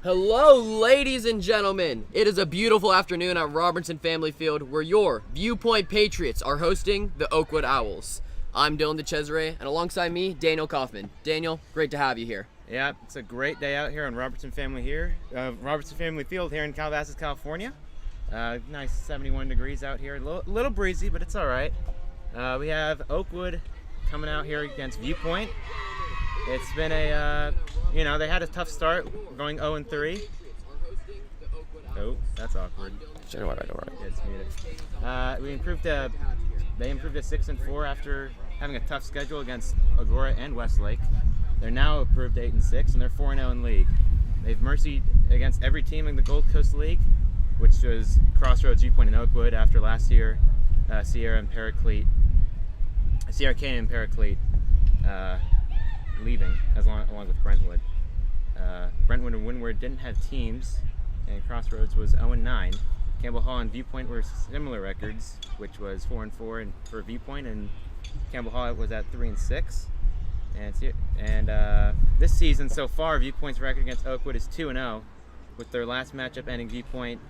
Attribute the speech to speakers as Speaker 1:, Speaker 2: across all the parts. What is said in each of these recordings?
Speaker 1: Hello, ladies and gentlemen. It is a beautiful afternoon at Robertson Family Field where your Viewpoint Patriots are hosting the Oakwood Owls. I'm Dylan DeCesare, and alongside me, Daniel Kaufman. Daniel, great to have you here.
Speaker 2: Yeah, it's a great day out here on Robertson Family Field here in Calabasas, California. Nice 71 degrees out here. A little breezy, but it's all right. We have Oakwood coming out here against Viewpoint. It's been they had a tough start, going 0-3. Oh, that's awkward.
Speaker 1: Don't worry.
Speaker 2: It's muted. They improved to 6-4 after having a tough schedule against Agora and Westlake. They're now improved to 8-6, and they're 4-0 in league. They've mercied against every team in the Gold Coast League, which was Crossroads, Viewpoint, and Oakwood after last year. Sierra Canyon and Paraclete leaving along with Brentwood. Brentwood and Windward didn't have teams, and Crossroads was 0-9. Campbell Hall and Viewpoint were similar records, which was 4-4 for Viewpoint, and Campbell Hall was at 3-6. And this season so far, Viewpoint's record against Oakwood is 2-0, with their last matchup ending Viewpoint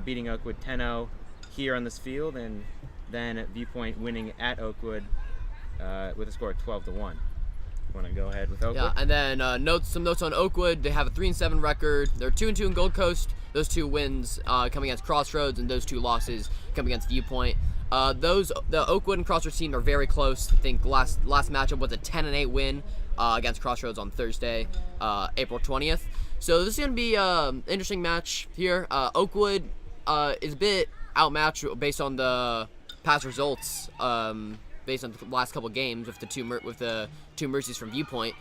Speaker 2: beating Oakwood 10-0 here on this field, and then at Viewpoint winning at Oakwood with a score of 12-1. Want to go ahead with Oakwood?
Speaker 1: Yeah, and then some notes on Oakwood. They have a 3-7 record. They're 2-2 in Gold Coast. Those two wins coming against Crossroads, and those two losses coming against Viewpoint. The Oakwood and Crossroads team are very close. I think last matchup was a 10-8 win against Crossroads on Thursday, April 20th. So this is going to be an interesting match here. Oakwood is a bit outmatched based on the past results. Based on the last couple games with the two mercies from Viewpoint,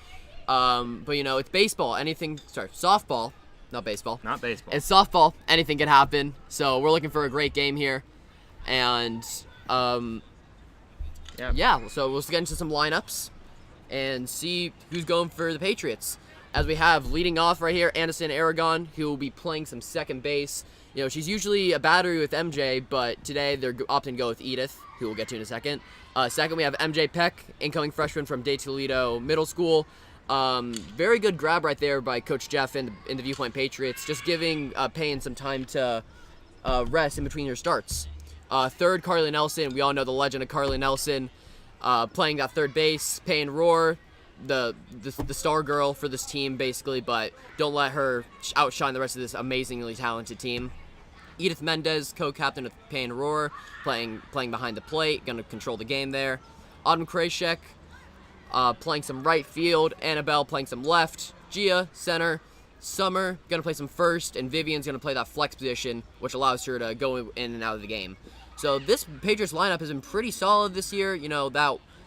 Speaker 1: but it's baseball. Softball, not baseball.
Speaker 2: Not baseball.
Speaker 1: It's softball. Anything can happen. So we're looking for a great game here, and So we'll get into some lineups and see who's going for the Patriots. As we have leading off right here, Anderson Aragon, who will be playing some second base. She's usually a battery with MJ, but today they're opting to go with Edith, who we'll get to in a second. Second, we have MJ Peck, incoming freshman from De Toledo Middle School. Very good grab right there by Coach Jeff in the Viewpoint Patriots, just giving Payne some time to rest in between your starts. Third, Carly Nelson. We all know the legend of Carly Nelson, playing that third base. Payne Rohr, the star girl for this team, basically, but don't let her outshine the rest of this amazingly talented team. Edith Mendez, co-captain of Payne Rohr, playing behind the plate, going to control the game there. Autumn Krashek, playing some right field. Annabelle playing some left. Gia, center. Summer, going to play some first. And Vivian's going to play that flex position, which allows her to go in and out of the game. So this Patriots lineup has been pretty solid this year.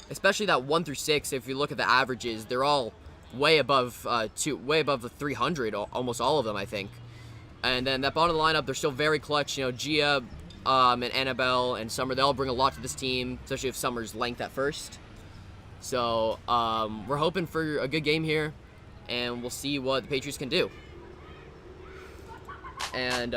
Speaker 1: Especially that 1 through 6, if you look at the averages, they're all way above the 300, almost all of them, I think. And then that bottom of the lineup, they're still very clutch. Gia and Annabelle and Summer, they all bring a lot to this team, especially if Summer's length at first. So we're hoping for a good game here, and we'll see what the Patriots can do. And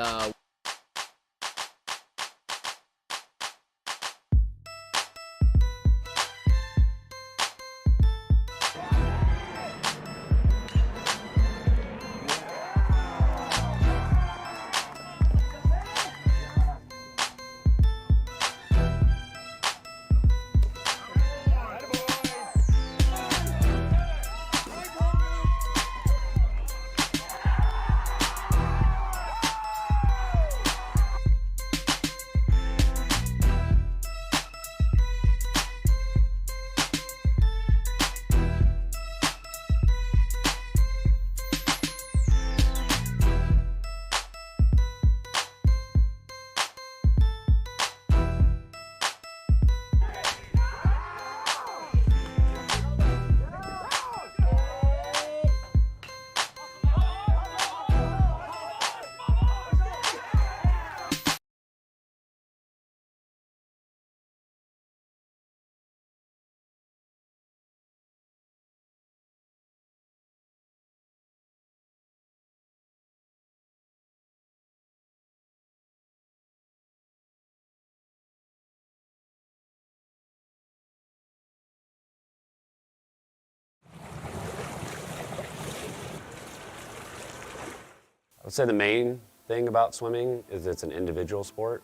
Speaker 3: I'd say the main thing about swimming is it's an individual sport.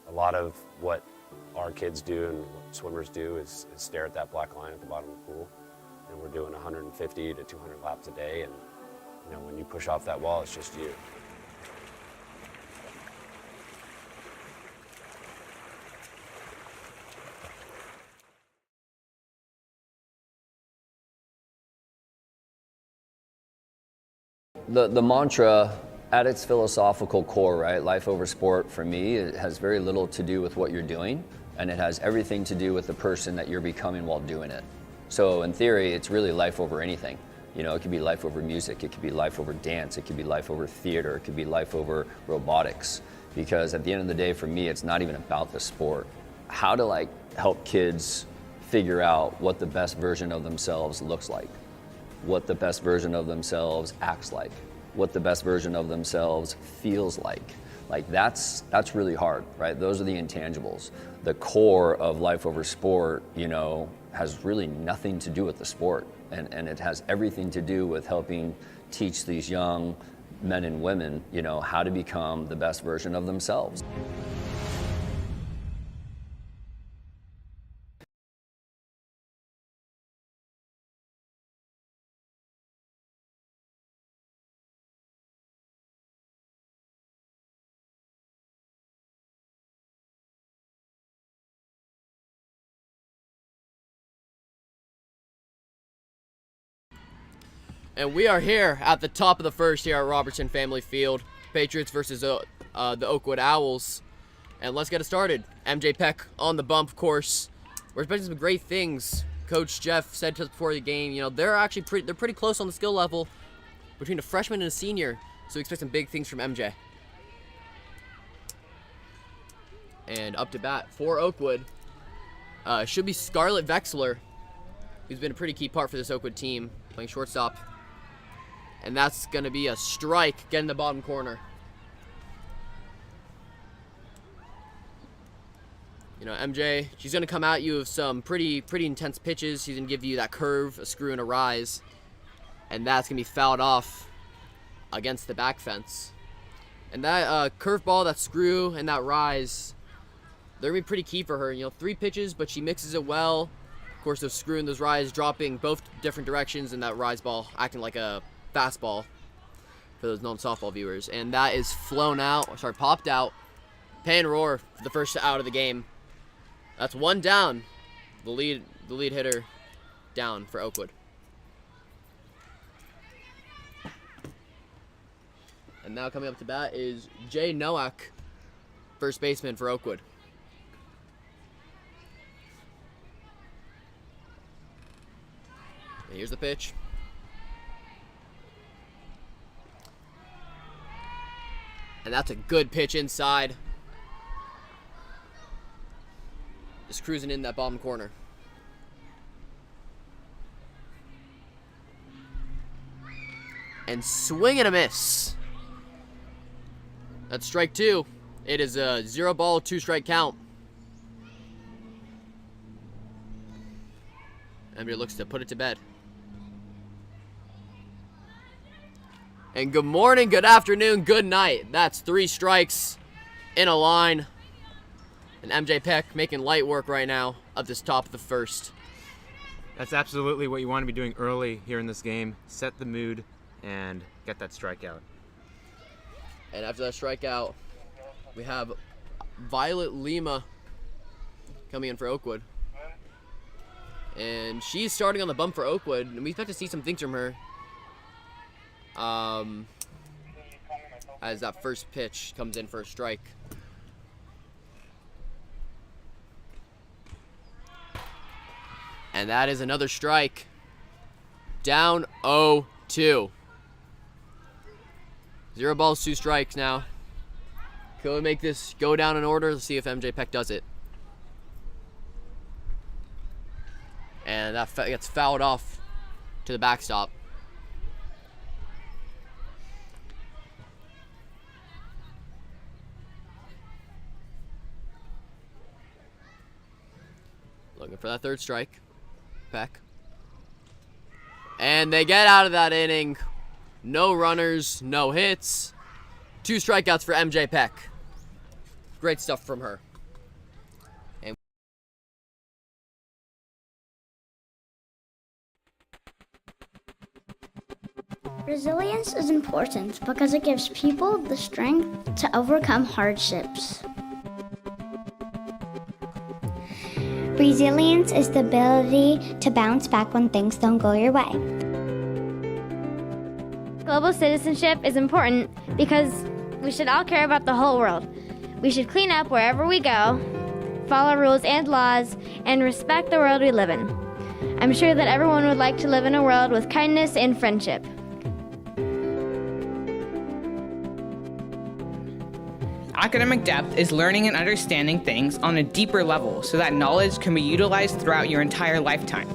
Speaker 3: A lot of what our kids do and what swimmers do is stare at that black line at the bottom of the pool. And we're doing 150 to 200 laps a day, and you know, when you push off that wall, it's just you.
Speaker 4: The mantra at its philosophical core, right, life over sport, for me, it has very little to do with what you're doing, and it has everything to do with the person that you're becoming while doing it. So in theory, it's really life over anything. You know, it could be life over music, it could be life over dance, it could be life over theater, it could be life over robotics. Because at the end of the day, for me, it's not even about the sport. How to like help kids figure out what the best version of themselves looks like, what the best version of themselves acts like, what the best version of themselves feels like. Like that's really hard, right? Those are the intangibles. The core of life over sport, you know, has really nothing to do with the sport. And it has everything to do with helping teach these young men and women, you know, how to become the best version of themselves.
Speaker 1: And we are here at the top of the first here at Robertson Family Field. Patriots versus the Oakwood Owls. And let's get it started. MJ Peck on the bump course. We're expecting some great things. Coach Jeff said to us before the game, you know, they're pretty close on the skill level between a freshman and a senior. So we expect some big things from MJ. And up to bat for Oakwood should be Scarlett Vexler, who's been a pretty key part for this Oakwood team, playing shortstop. And that's going to be a strike, getting the bottom corner. You know, MJ, she's going to come at you with some pretty intense pitches. She's going to give you that curve, a screw, and a rise. And that's going to be fouled off against the back fence. And that curveball, that screw, and that rise, they're going to be pretty key for her. You know, 3 pitches, but she mixes it well. Of course, those screw and those rise dropping both different directions, and that rise ball acting like a fastball for those non-softball viewers. And that is popped out. Pay and roar for the first out of the game. That's one down. The lead hitter down for Oakwood. And now coming up to bat is Jay Nowak, first baseman for Oakwood. And here's the pitch. And that's a good pitch inside. Just cruising in that bottom corner. And swing and a miss. That's strike 2. It is a 0-ball, 2-strike count. Ember looks to put it to bed. And good morning, good afternoon, good night. That's 3 strikes in a line. And MJ Peck making light work right now of this top of the first.
Speaker 2: That's absolutely what you want to be doing early here in this game. Set the mood and get that strikeout.
Speaker 1: And after that strikeout, we have Violet Lima coming in for Oakwood. And she's starting on the bump for Oakwood, and we expect to see some things from her. As that first pitch comes in for a strike. And that is another strike. Down 0-2. 0 balls, 2 strikes now. Can we make this go down in order? Let's see if MJ Peck does it. And that gets fouled off to the backstop. Looking for that 3rd strike. Peck. And they get out of that inning. No runners, no hits. 2 strikeouts for MJ Peck. Great stuff from her. And
Speaker 5: resilience is important because it gives people the strength to overcome hardships. Resilience is the ability to bounce back when things don't go your way.
Speaker 6: Global citizenship is important because we should all care about the whole world. We should clean up wherever we go, follow rules and laws, and respect the world we live in. I'm sure that everyone would like to live in a world with kindness and friendship.
Speaker 7: Academic depth is learning and understanding things on a deeper level so that knowledge can be utilized throughout your entire lifetime.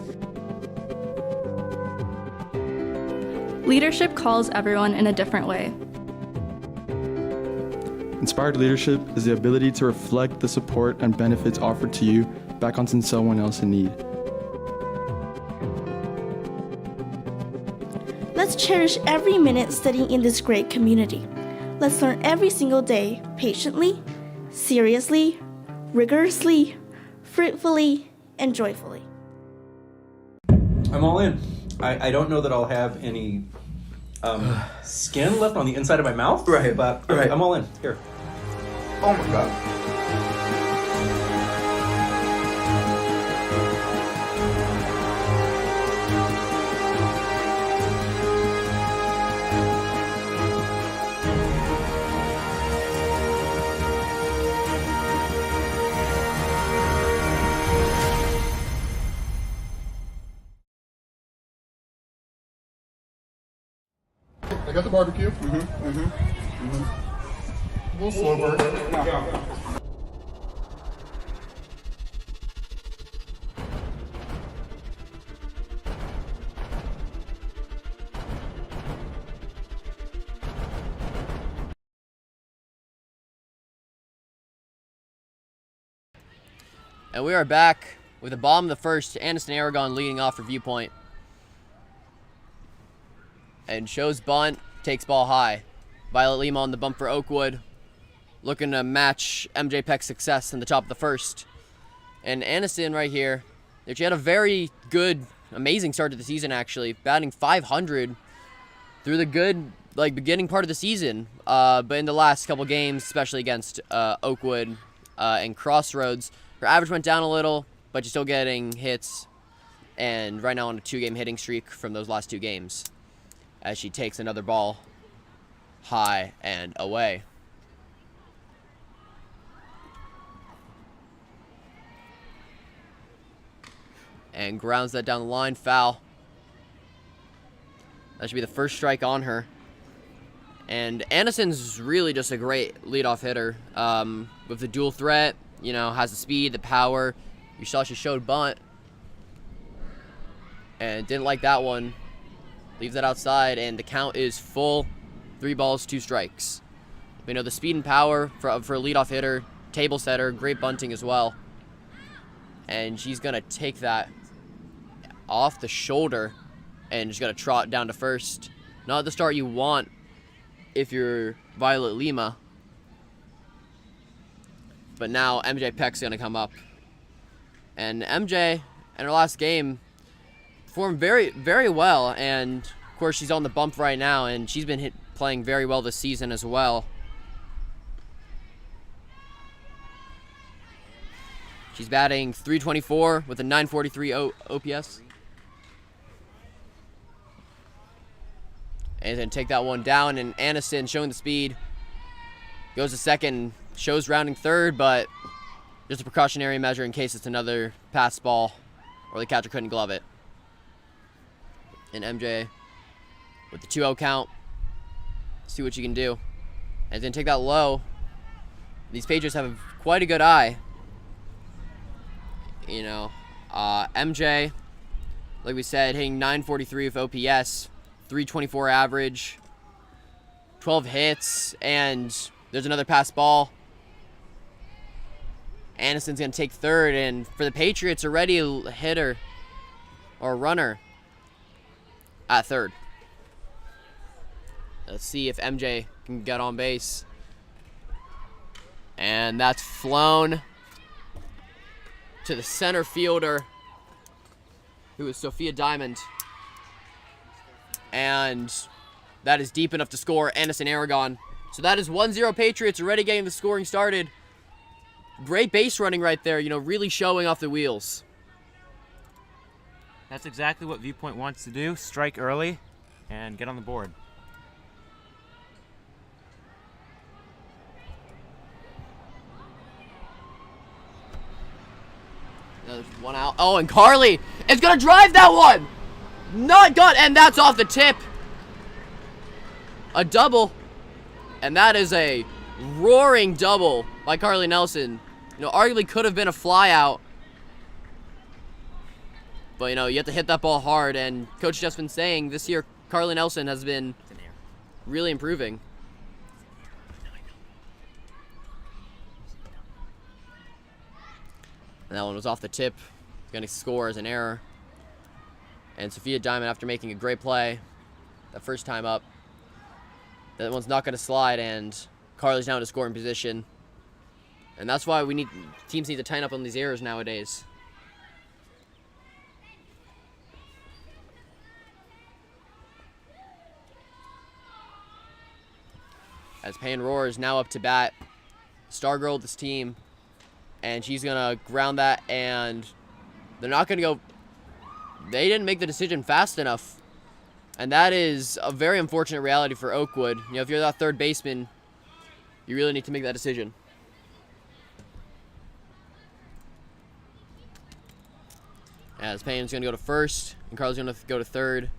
Speaker 8: Leadership calls everyone in a different way.
Speaker 9: Inspired leadership is the ability to reflect the support and benefits offered to you back onto someone else in need.
Speaker 10: Let's cherish every minute studying in this great community. Let's learn every single day, patiently, seriously, rigorously, fruitfully, and joyfully.
Speaker 11: I'm all in. I don't know that I'll have any skin left on the inside of my mouth.
Speaker 12: Right.
Speaker 11: But
Speaker 12: right.
Speaker 11: I'm all in. Here.
Speaker 12: Oh my God.
Speaker 13: I got the barbecue. A little slow burn.
Speaker 1: And we are back with the bottom of the first. Aniston Aragon leading off for Viewpoint. And shows bunt, takes ball high. Violet Lima on the bump for Oakwood. Looking to match MJ Peck's success in the top of the first. And Aniston right here, she had a very good, amazing start to the season actually. Batting .500 through the good beginning part of the season. But in the last couple games, especially against Oakwood and Crossroads, her average went down a little, but she's still getting hits. And right now on a 2-game hitting streak from those last 2 games. As she takes another ball high and away. And grounds that down the line, foul. That should be the first strike on her. And Aniston's really just a great leadoff hitter. With the dual threat, has the speed, the power. You saw she showed bunt. And didn't like that one. Leaves that outside, and the count is full. 3 balls, 2 strikes. We know the speed and power for a leadoff hitter, table setter, great bunting as well. And she's going to take that off the shoulder and just going to trot down to first. Not the start you want if you're Violet Lima. But now MJ Peck's going to come up. And MJ, in her last game, performed very, very well, and of course she's on the bump right now, and she's been playing very well this season as well. She's batting .324 with a .943 OPS. And then take that one down, and Aniston showing the speed. Goes to second, shows rounding third, but just a precautionary measure in case it's another pass ball or the catcher couldn't glove it. And MJ with the 2-0 count. See what you can do. And then take that low. These Patriots have quite a good eye. MJ, like we said, hitting .943 with OPS, .324 average, 12 hits, and there's another pass ball. Aniston's going to take third, and for the Patriots, already a hitter or a runner at third. Let's see if MJ can get on base. And that's flown to the center fielder, who is Sophia Diamond. And that is deep enough to score Anderson Aragon. So that is 1-0 Patriots, already getting the scoring started. Great base running right there, you know, really showing off the wheels.
Speaker 2: That's exactly what Viewpoint wants to do, strike early and get on the board.
Speaker 1: There's one out. Oh, and Carly is going to drive that one. Not good, and that's off the tip. A double, and that is a roaring double by Carly Nelson. You know, arguably could have been a fly out. But, you know, you have to hit that ball hard, and Coach Jeff's been saying this year Carly Nelson has been really improving. And that one was off the tip. Going to score as an error. And Sophia Diamond, after making a great play that first time up, that one's not going to slide, and Carly's now in a scoring position. And that's why teams need to tighten up on these errors nowadays. As Payne Roar is now up to bat. Star girl of this team. And she's going to ground that, and they're not going to go. They didn't make the decision fast enough. And that is a very unfortunate reality for Oakwood. You know, if you're that third baseman, you really need to make that decision. As Payne's going to go to first, and Carly's going to go to third.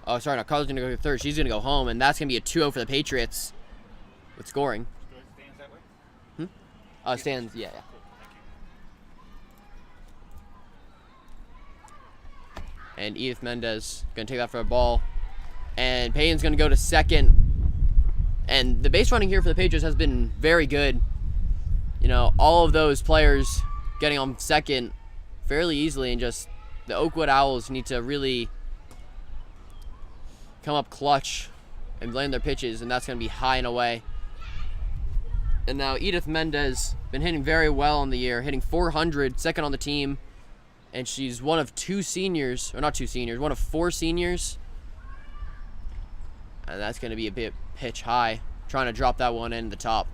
Speaker 1: Oh, sorry, no, Carly's going to go to third. She's going to go home, and that's going to be a 2-0 for the Patriots with scoring.
Speaker 2: Stands that way?
Speaker 1: Stands, yeah. And Edith Mendez going to take that for a ball. And Payne's going to go to second. And the base running here for the Patriots has been very good. You know, all of those players getting on second fairly easily, and just the Oakwood Owls need to really come up clutch and land their pitches, and that's going to be high and away. And now Edith Mendez been hitting very well on the year, hitting 400, second on the team. And she's one of two seniors, or not two seniors, one of four seniors. And that's going to be a bit pitch high, trying to drop that one in the top.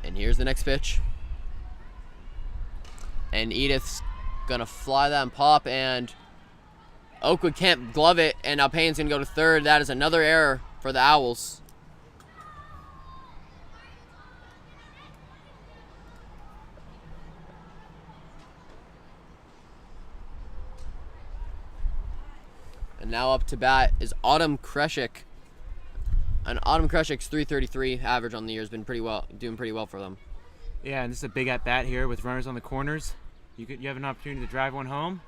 Speaker 1: And here's the next pitch. And Edith's going to fly that and pop, and Oakwood can't glove it, and now Payne's going to go to third. That is another error for the Owls. And now up to bat is Autumn Kreshik. And Autumn Kreshik's 333 average on the year has been doing pretty well for them.
Speaker 2: Yeah, and this is a big at bat here with runners on the corners. You have an opportunity to drive one home,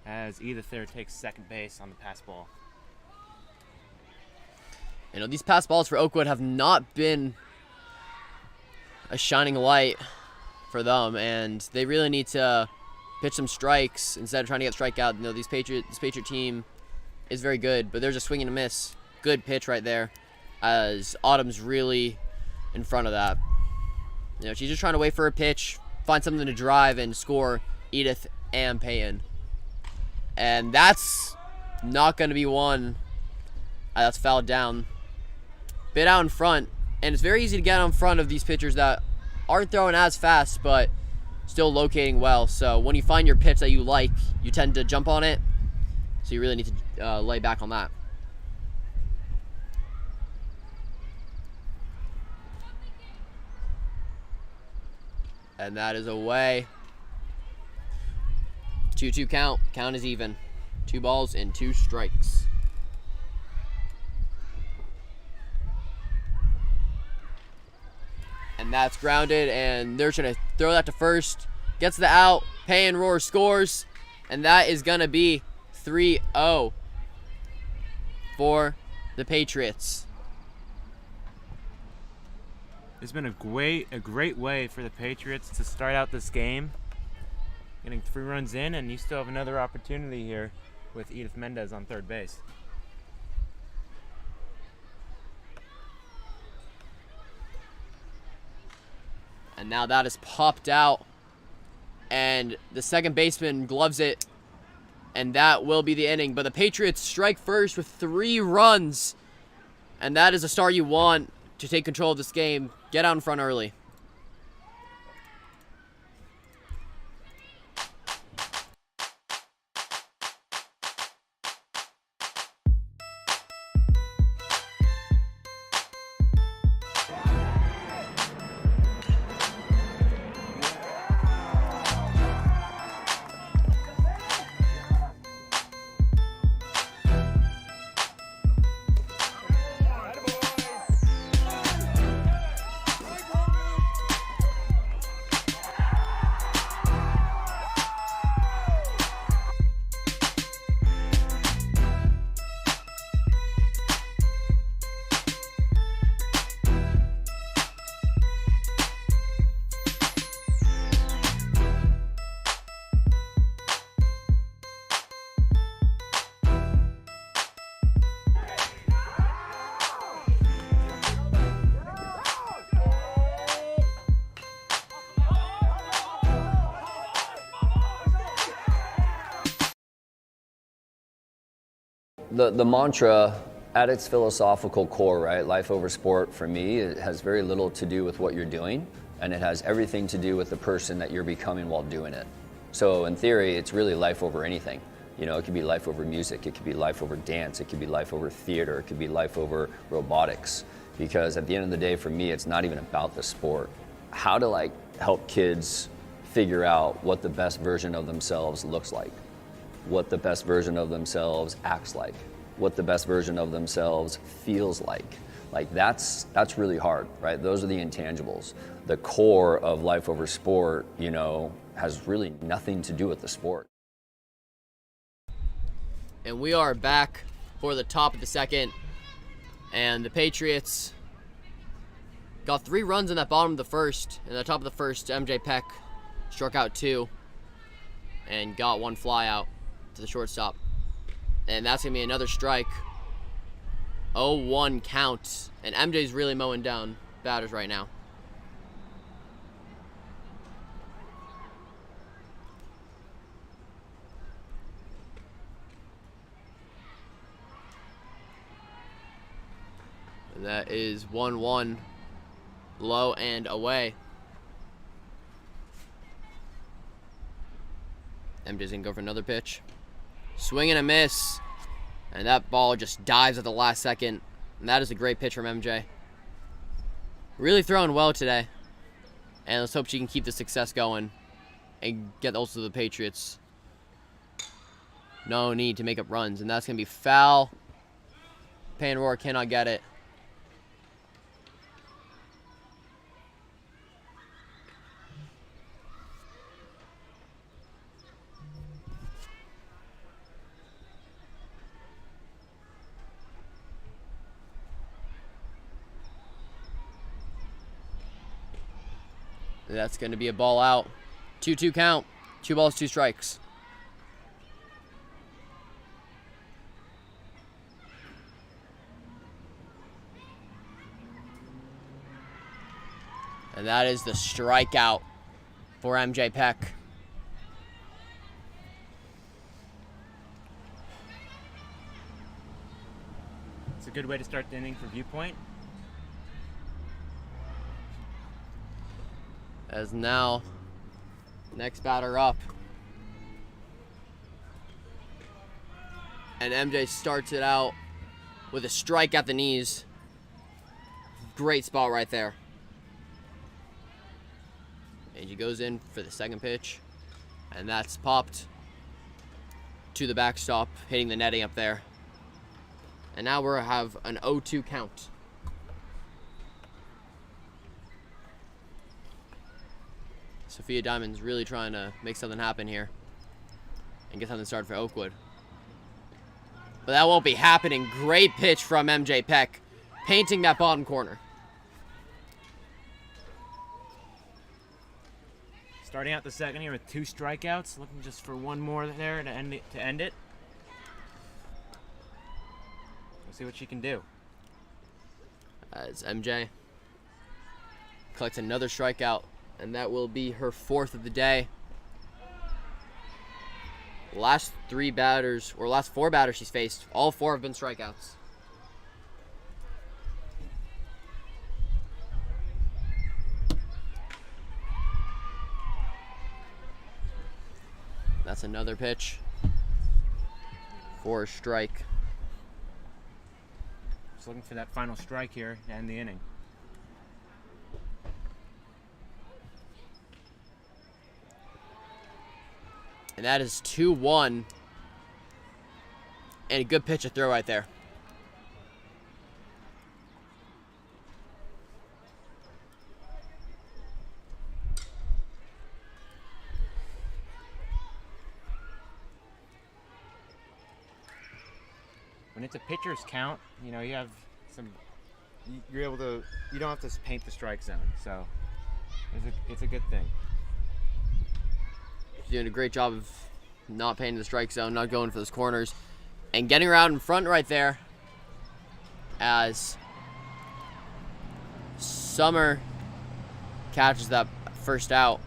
Speaker 2: as Edith there takes second base on the pass ball.
Speaker 1: You know, these pass balls for Oakwood have not been a shining light for them, and they really need to pitch some strikes instead of trying to get strikeout. You know, this Patriot team is very good, but there's a swing and a miss. Good pitch right there, as Autumn's really in front of that. You know, she's just trying to wait for a pitch, find something to drive and score Edith and Payton. And that's not going to be one. That's fouled down. Bit out in front, and it's very easy to get in front of these pitchers that aren't throwing as fast, but still locating well. So when you find your pitch that you like, you tend to jump on it. So you really need to lay back on that. And that is away. 2-2 count. Count is even. 2 balls and 2 strikes. And that's grounded, and they're trying to throw that to first. Gets the out. Payne Roar scores, and that is going to be 3-0 for the Patriots.
Speaker 2: It's been a great way for the Patriots to start out this game. getting 3 runs in, and you still have another opportunity here with Edith Mendez on third base.
Speaker 1: And now that is popped out. And the second baseman gloves it. And that will be the inning. But the Patriots strike first with 3 runs. And that is a start you want to take control of this game. Get out in front early.
Speaker 4: The mantra at its philosophical core, right, life over sport, for me, it has very little to do with what you're doing, and it has everything to do with the person that you're becoming while doing it. So in theory, it's really life over anything. You know, it could be life over music, it could be life over dance, it could be life over theater, it could be life over robotics. Because at the end of the day, for me, it's not even about the sport. How to help kids figure out what the best version of themselves looks like, what the best version of themselves acts like, what the best version of themselves feels like. That's really hard, right? Those are the intangibles. The core of life over sport, you know, has really nothing to do with the sport.
Speaker 1: And we are back for the top of the second. And the Patriots got 3 runs in that bottom of the first. In the top of the first, MJ Peck struck out 2 and got 1 fly out to the shortstop. And that's going to be another strike. 0-1 count. And MJ's really mowing down batters right now. And that is 1-1, low and away. MJ's going to go for another pitch. Swing and a miss. And that ball just dives at the last second. And that is a great pitch from MJ. Really throwing well today. And let's hope she can keep the success going and get also the Patriots no need to make up runs. And that's going to be foul. Payne Roar cannot get it. That's going to be a ball out. 2-2 count. 2 balls, 2 strikes. And that is the strikeout for MJ Peck.
Speaker 2: It's a good way to start the inning for Viewpoint.
Speaker 1: As now, next batter up. And MJ starts it out with a strike at the knees. Great spot right there. And he goes in for the second pitch. And that's popped to the backstop, hitting the netting up there. And now we have an 0-2 count. Sophia Diamond's really trying to make something happen here and get something started for Oakwood. But that won't be happening. Great pitch from MJ Peck, painting that bottom corner.
Speaker 2: Starting out the second here with 2 strikeouts, looking just for one more there to end it. We'll see what she can do.
Speaker 1: As MJ collects another strikeout, and that will be her 4th of the day. Last 4 batters she's faced, all 4 have been strikeouts. That's another pitch for a strike.
Speaker 2: Just looking for that final strike here to end the inning.
Speaker 1: And that is 2-1. And a good pitch to throw right there.
Speaker 2: When it's a pitcher's count, you know, you have some, you're able to, you don't have to paint the strike zone, so it's a good thing.
Speaker 1: She's doing a great job of not painting the strike zone, not going for those corners, and getting her out in front right there as Summer catches that first out.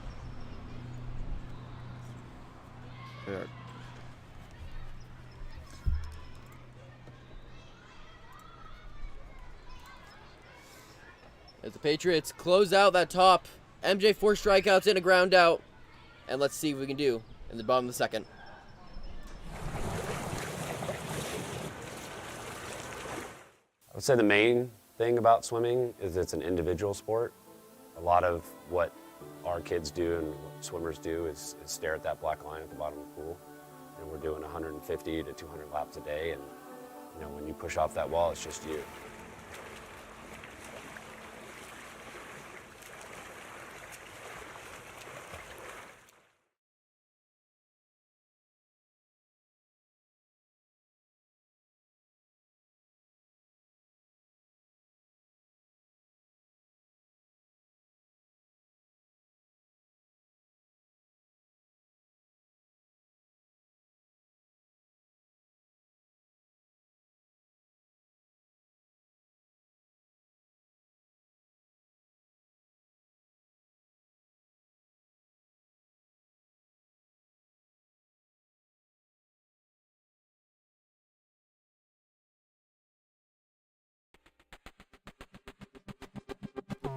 Speaker 1: As the Patriots close out that top, MJ 4 strikeouts and a ground out. And let's see what we can do in the bottom of the second.
Speaker 3: I would say the main thing about swimming is it's an individual sport. A lot of what our kids do and what swimmers do is stare at that black line at the bottom of the pool. And we're doing 150 to 200 laps a day, and you know, when you push off that wall, it's just you.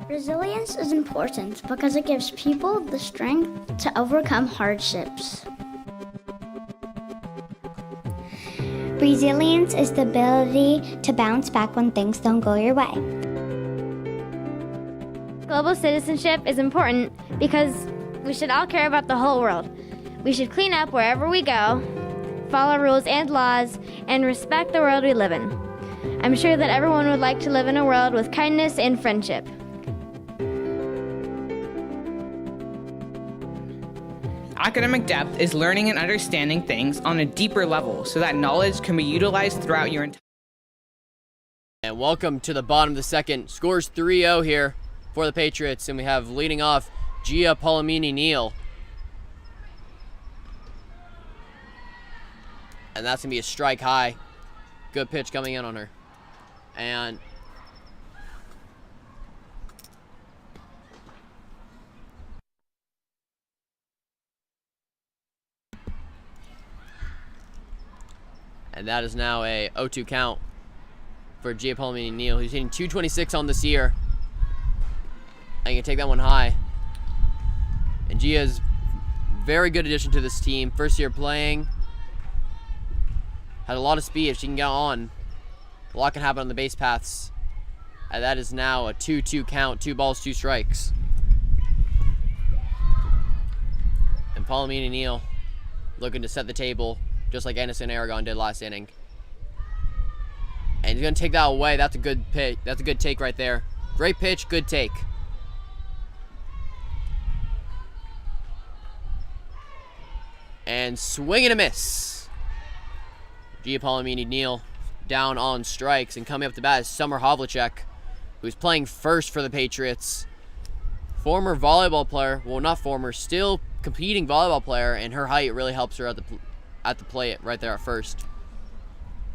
Speaker 5: Resilience is important because it gives people the strength to overcome hardships.
Speaker 14: Resilience is the ability to bounce back when things don't go your way.
Speaker 6: Global citizenship is important because we should all care about the whole world. We should clean up wherever we go, follow rules and laws, and respect the world we live in. I'm sure that everyone would like to live in a world with kindness and friendship.
Speaker 7: Academic depth is learning and understanding things on a deeper level so that knowledge can be utilized throughout your entire.
Speaker 1: And welcome to the bottom of the second. Scores 3-0 here for the Patriots, and we have leading off Gia Palomini-Neal. And that's going to be a strike high. Good pitch coming in on her. And that is now a 0-2 count for Gia Palomini-Neal, who's hitting .226 on this year. And you can take that one high. And Gia's very good addition to this team. First year playing. Has a lot of speed. If she can get on, a lot can happen on the base paths. And that is now a 2-2 count, 2 balls, 2 strikes. And Palomini-Neal looking to set the table, just like Anderson Aragon did last inning. And he's going to take that away. That's a good pitch. That's a good take right there. Great pitch, good take. And swing and a miss. Gia Palomini-Neal down on strikes, and coming up to bat is Summer Havlicek, who's playing first for the Patriots. former volleyball player, well, not former, still competing volleyball player, and her height really helps her at the plate right there at first.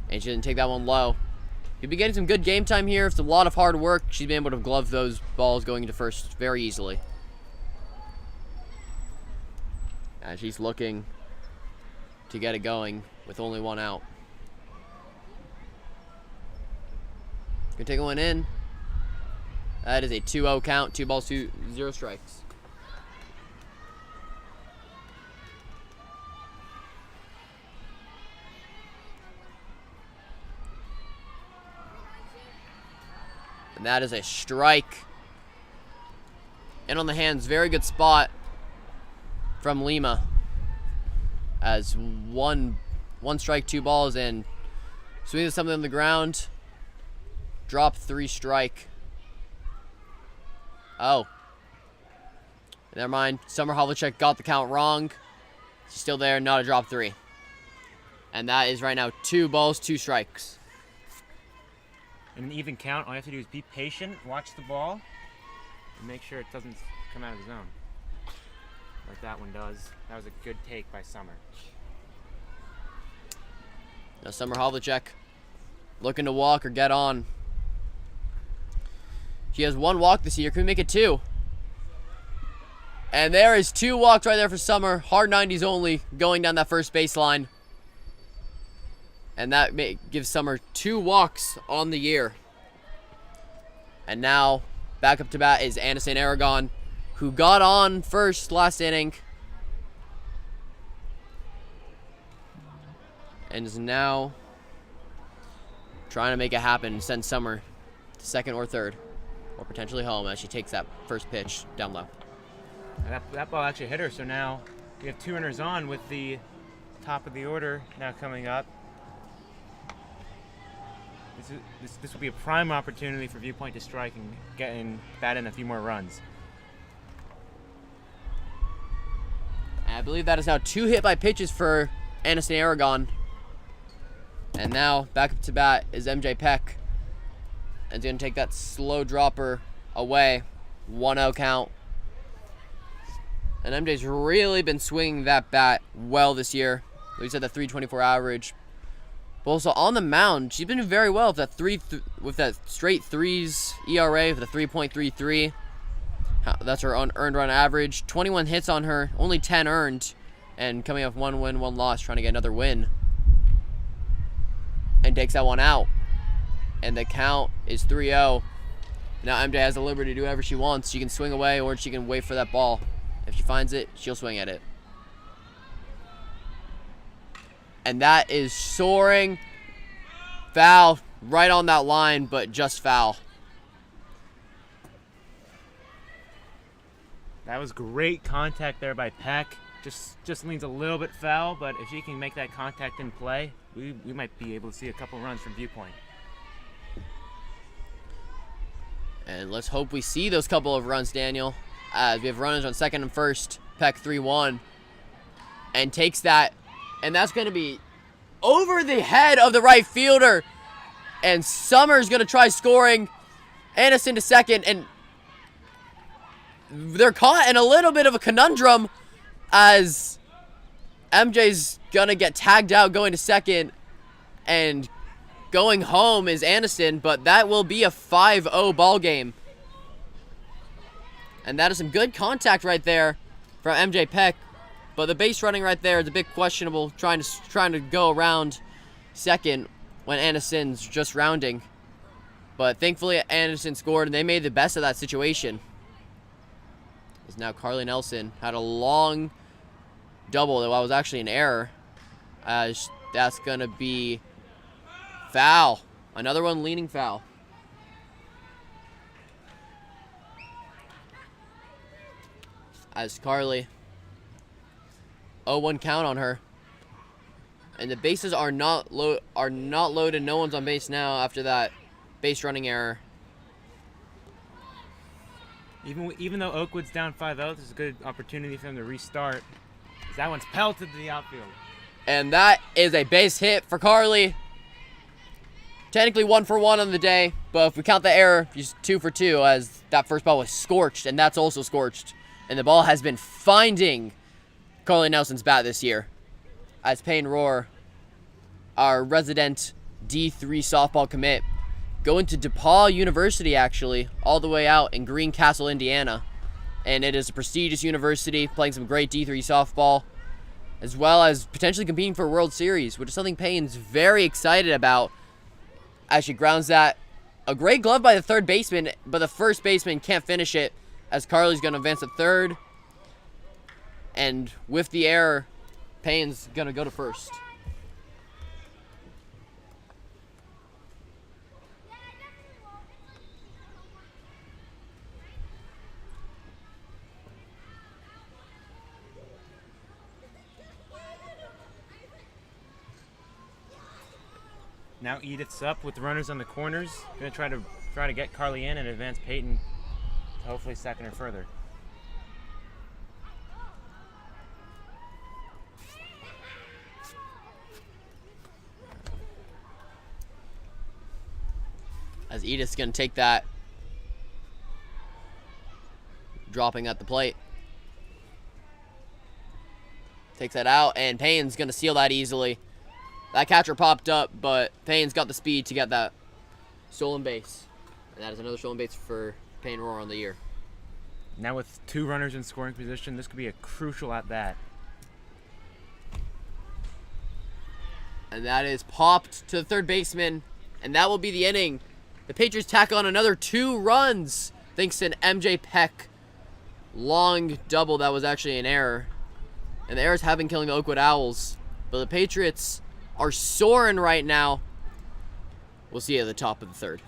Speaker 1: And she didn't take that one low. You'll be getting some good game time here. It's a lot of hard work. She's been able to glove those balls going into first very easily. And she's looking to get it going with only one out. Gonna take one in. That is a 2-0 count. 2 balls, 0 strikes. And that is a strike. And on the hands, very good spot from Lima. As one strike, 2 balls, and swings something on the ground. Drop 3 strike. Oh. Never mind. Summer Havlicek got the count wrong. She's still there, not a drop 3. And that is right now 2 balls, 2 strikes.
Speaker 2: In an even count, all you have to do is be patient, watch the ball, and make sure it doesn't come out of the zone. Like that one does. That was a good take by Summer.
Speaker 1: Now Summer Havlicek looking to walk or get on. She has 1 walk this year. Can we make it 2? And there is 2 walks right there for Summer. Hard 90s only going down that first baseline. And that gives Summer 2 walks on the year. And now, back up to bat is Anna St. Aragon, who got on first last inning. And is now trying to make it happen and send Summer to second or third. Or potentially home as she takes that first pitch down low.
Speaker 2: That ball actually hit her, so now we have 2 runners on with the top of the order now coming up. This will be a prime opportunity for Viewpoint to strike and bat in a few more runs.
Speaker 1: I believe that is now 2 hit by pitches for Anna St. Aragon. And now back up to bat is MJ Peck. And he's going to take that slow dropper away. 1-0 count. And MJ's really been swinging that bat well this year. He's at the 324 average. But also on the mound, she's been doing very well with that straight 3s ERA with a 3.33. That's her earned run average. 21 hits on her, only 10 earned. And coming off 1 win, 1 loss, trying to get another win. And takes that one out. And the count is 3-0. Now MJ has the liberty to do whatever she wants. She can swing away or she can wait for that ball. If she finds it, she'll swing at it. And that is soaring. Foul. Right on that line, but just foul.
Speaker 2: That was great contact there by Peck. Just leans a little bit foul, but if she can make that contact in play, we might be able to see a couple runs from Viewpoint.
Speaker 1: And let's hope we see those couple of runs, Daniel. As we have runners on second and first. Peck 3-1. And takes that. And that's going to be over the head of the right fielder. And Summer's going to try scoring. Anderson to second. And they're caught in a little bit of a conundrum as MJ's going to get tagged out going to second. And going home is Aniston. But that will be a 5-0 ball game. And that is some good contact right there from MJ Peck. But the base running right there is a bit questionable, trying to go around second when Anderson's just rounding. But thankfully Anderson scored and they made the best of that situation. As now Carly Nelson had a long double that was actually an error. As that's going to be foul. Another one leaning foul. As Carly 0-1 count on her. And the bases are not loaded. No one's on base now after that base running error.
Speaker 2: Even though Oakwood's down 5-0, this is a good opportunity for them to restart. That one's pelted to the outfield.
Speaker 1: And that is a base hit for Carly. technically 1 for 1 on the day, but if we count the error, he's 2 for 2, as that first ball was scorched, and that's also scorched. And the ball has been finding Carly Nelson's bat this year, as Payne Rohr, our resident D3 softball commit, going to DePaul University, actually, all the way out in Greencastle, Indiana. And it is a prestigious university, playing some great D3 softball, as well as potentially competing for a World Series, which is something Payne's very excited about, as she grounds that. A great glove by the third baseman, but the first baseman can't finish it, as Carly's going to advance to third. And with the error, Payne's going to go to first.
Speaker 2: Now Edith's up with the runners on the corners. Gonna try to get Carly in and advance Peyton to hopefully second her further.
Speaker 1: As Edith's gonna take that, dropping at the plate. Takes that out, and Payne's gonna seal that easily. That catcher popped up, but Payne's got the speed to get that stolen base. And that is another stolen base for Payne Rohr on the year.
Speaker 2: Now with 2 runners in scoring position, this could be a crucial at-bat.
Speaker 1: And that is popped to the third baseman, and that will be the inning. The Patriots tack on another 2 runs, thanks to an MJ Peck long double that was actually an error. And the errors have been killing the Oakwood Owls. But the Patriots are soaring right now. We'll see you at the top of the third.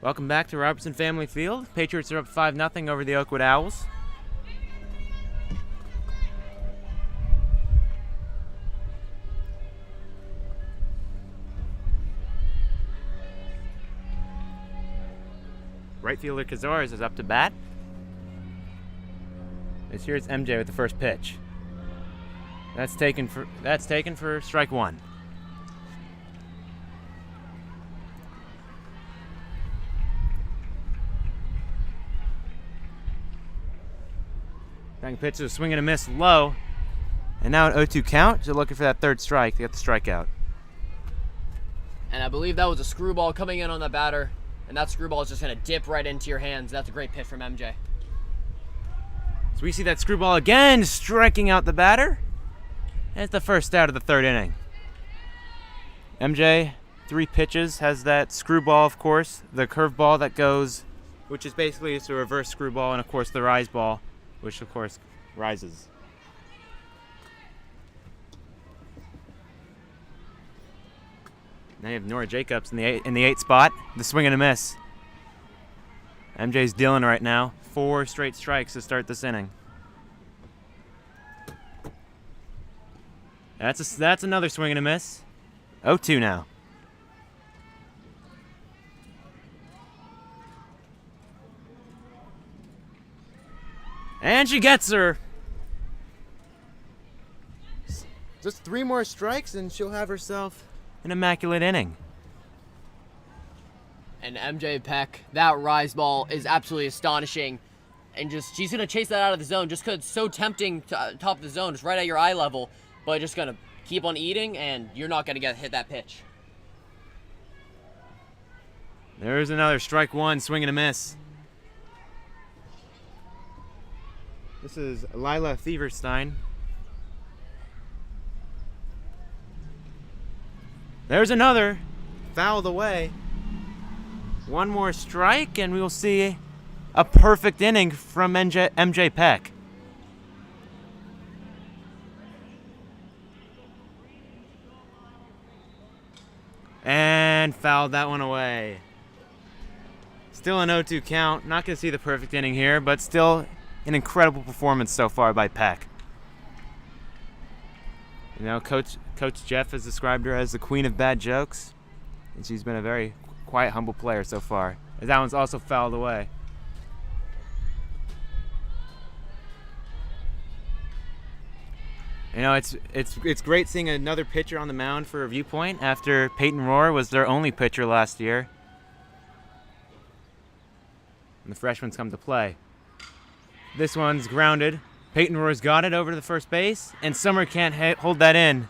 Speaker 2: Welcome back to Robertson Family Field. Patriots are up 5-0 over the Oakwood Owls. Right fielder Cazores is up to bat. This here's MJ with the first pitch. That's taken for strike 1. Second pitch is a swing and a miss low. And now an 0-2 count. They're looking for that third strike to get the strikeout.
Speaker 1: And I believe that was a screwball coming in on the batter. And that screwball is just going to dip right into your hands. That's a great pitch from MJ.
Speaker 2: So we see that screwball again striking out the batter. And it's the first out of the third inning. MJ, 3 pitches, has that screwball, of course. The curveball that goes, which is basically just a reverse screwball. And, of course, the rise ball, which of course rises. Now you have Nora Jacobs in the 8 spot. The swing and a miss. MJ's dealing right now. 4 straight strikes to start this inning. That's another swing and a miss. 0-2 now. And she gets her. Just 3 more strikes and she'll have herself an immaculate inning.
Speaker 1: And MJ Peck, that rise ball is absolutely astonishing. And she's going to chase that out of the zone just because it's so tempting to top of the zone. It's right at your eye level. But just going to keep on eating and you're not going to hit that pitch.
Speaker 2: There's another strike 1, swing and a miss. This is Lila Thieverstein. There's another. Fouled away. 1 more strike, and we will see a perfect inning from MJ Peck. And fouled that one away. Still an 0-2 count. Not going to see the perfect inning here, but still an incredible performance so far by Peck. You know, Coach Jeff has described her as the queen of bad jokes, and she's been a very quiet, humble player so far. As that one's also fouled away. You know, it's great seeing another pitcher on the mound for Viewpoint after Peyton Rohr was their only pitcher last year. And the freshmen come to play. This one's grounded. Peyton Rohr's got it over to the first base, and Summer can't hold that in.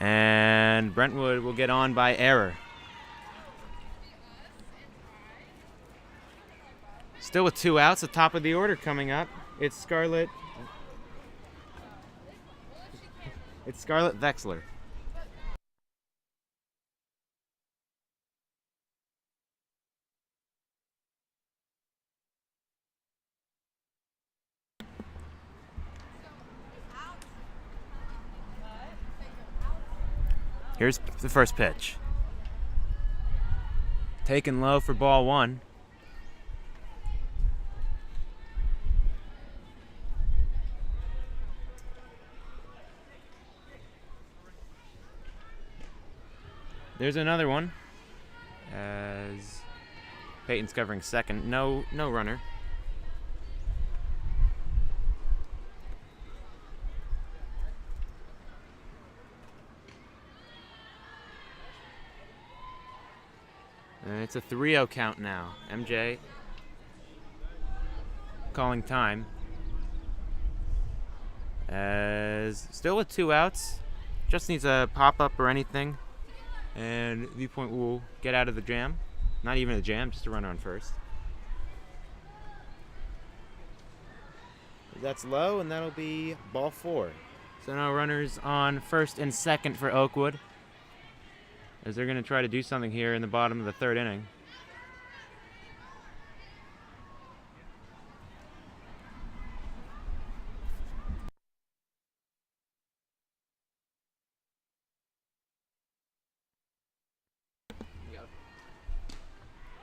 Speaker 2: And Brentwood will get on by error. Still with 2 outs, the top of the order coming up. It's Scarlett Vexler. Here's the first pitch. Taken low for ball 1. There's another one. As Peyton's covering second. No runner. And it's a 3-0 count now. MJ calling time. As still with 2 outs. Just needs a pop-up or anything. And Viewpoint will get out of the jam. Not even a jam, just a runner on first. That's low, and that'll be ball 4. So now runners on first and second for Oakwood, as they're going to try to do something here in the bottom of the 3rd inning.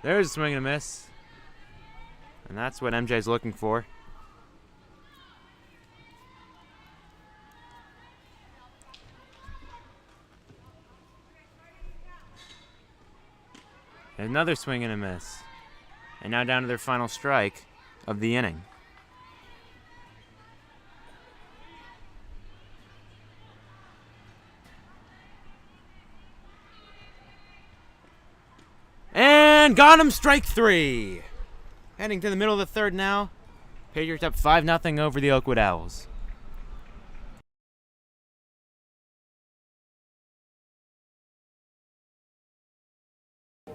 Speaker 2: There's a swing and a miss. And that's what MJ's looking for. Another swing and a miss. And now down to their final strike of the inning. And got him, strike 3. Heading to the middle of the 3rd now. Patriots up 5-0 over the Oakwood Owls.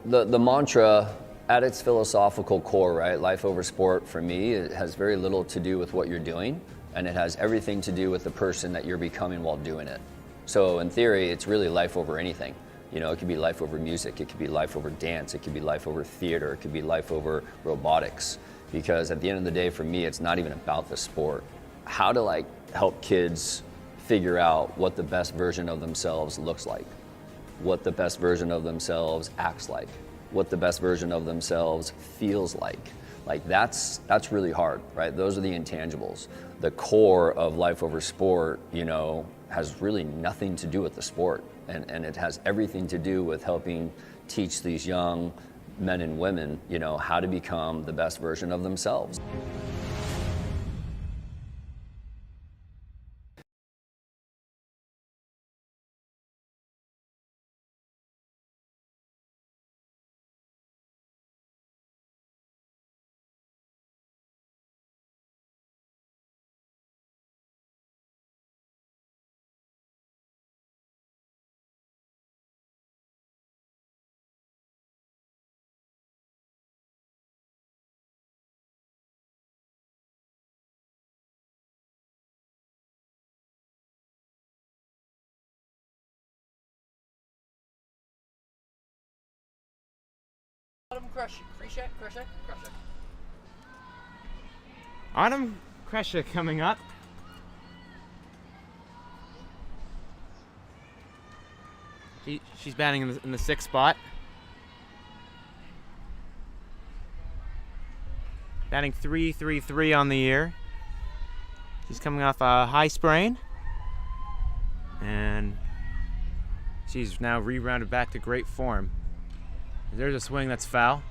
Speaker 4: The mantra at its philosophical core, right? Life over sport, for me, it has very little to do with what you're doing, and it has everything to do with the person that you're becoming while doing it. So in theory, it's really life over anything. You know, it could be life over music, it could be life over dance, it could be life over theater, it could be life over robotics. Because at the end of the day, for me, it's not even about the sport. How to help kids figure out what the best version of themselves looks like. what the best version of themselves acts like, what the best version of themselves feels like. Like that's really hard, right? Those are the intangibles. The core of life over sport, you know, has really nothing to do with the sport. And it has everything to do with helping teach these young men and women, you know, how to become the best version of themselves.
Speaker 2: Autumn Kresha coming up. She's batting in the 6th spot. Batting .333 on the year. She's coming off a high sprain. And she's now rebounded back to great form. There's a swing that's foul.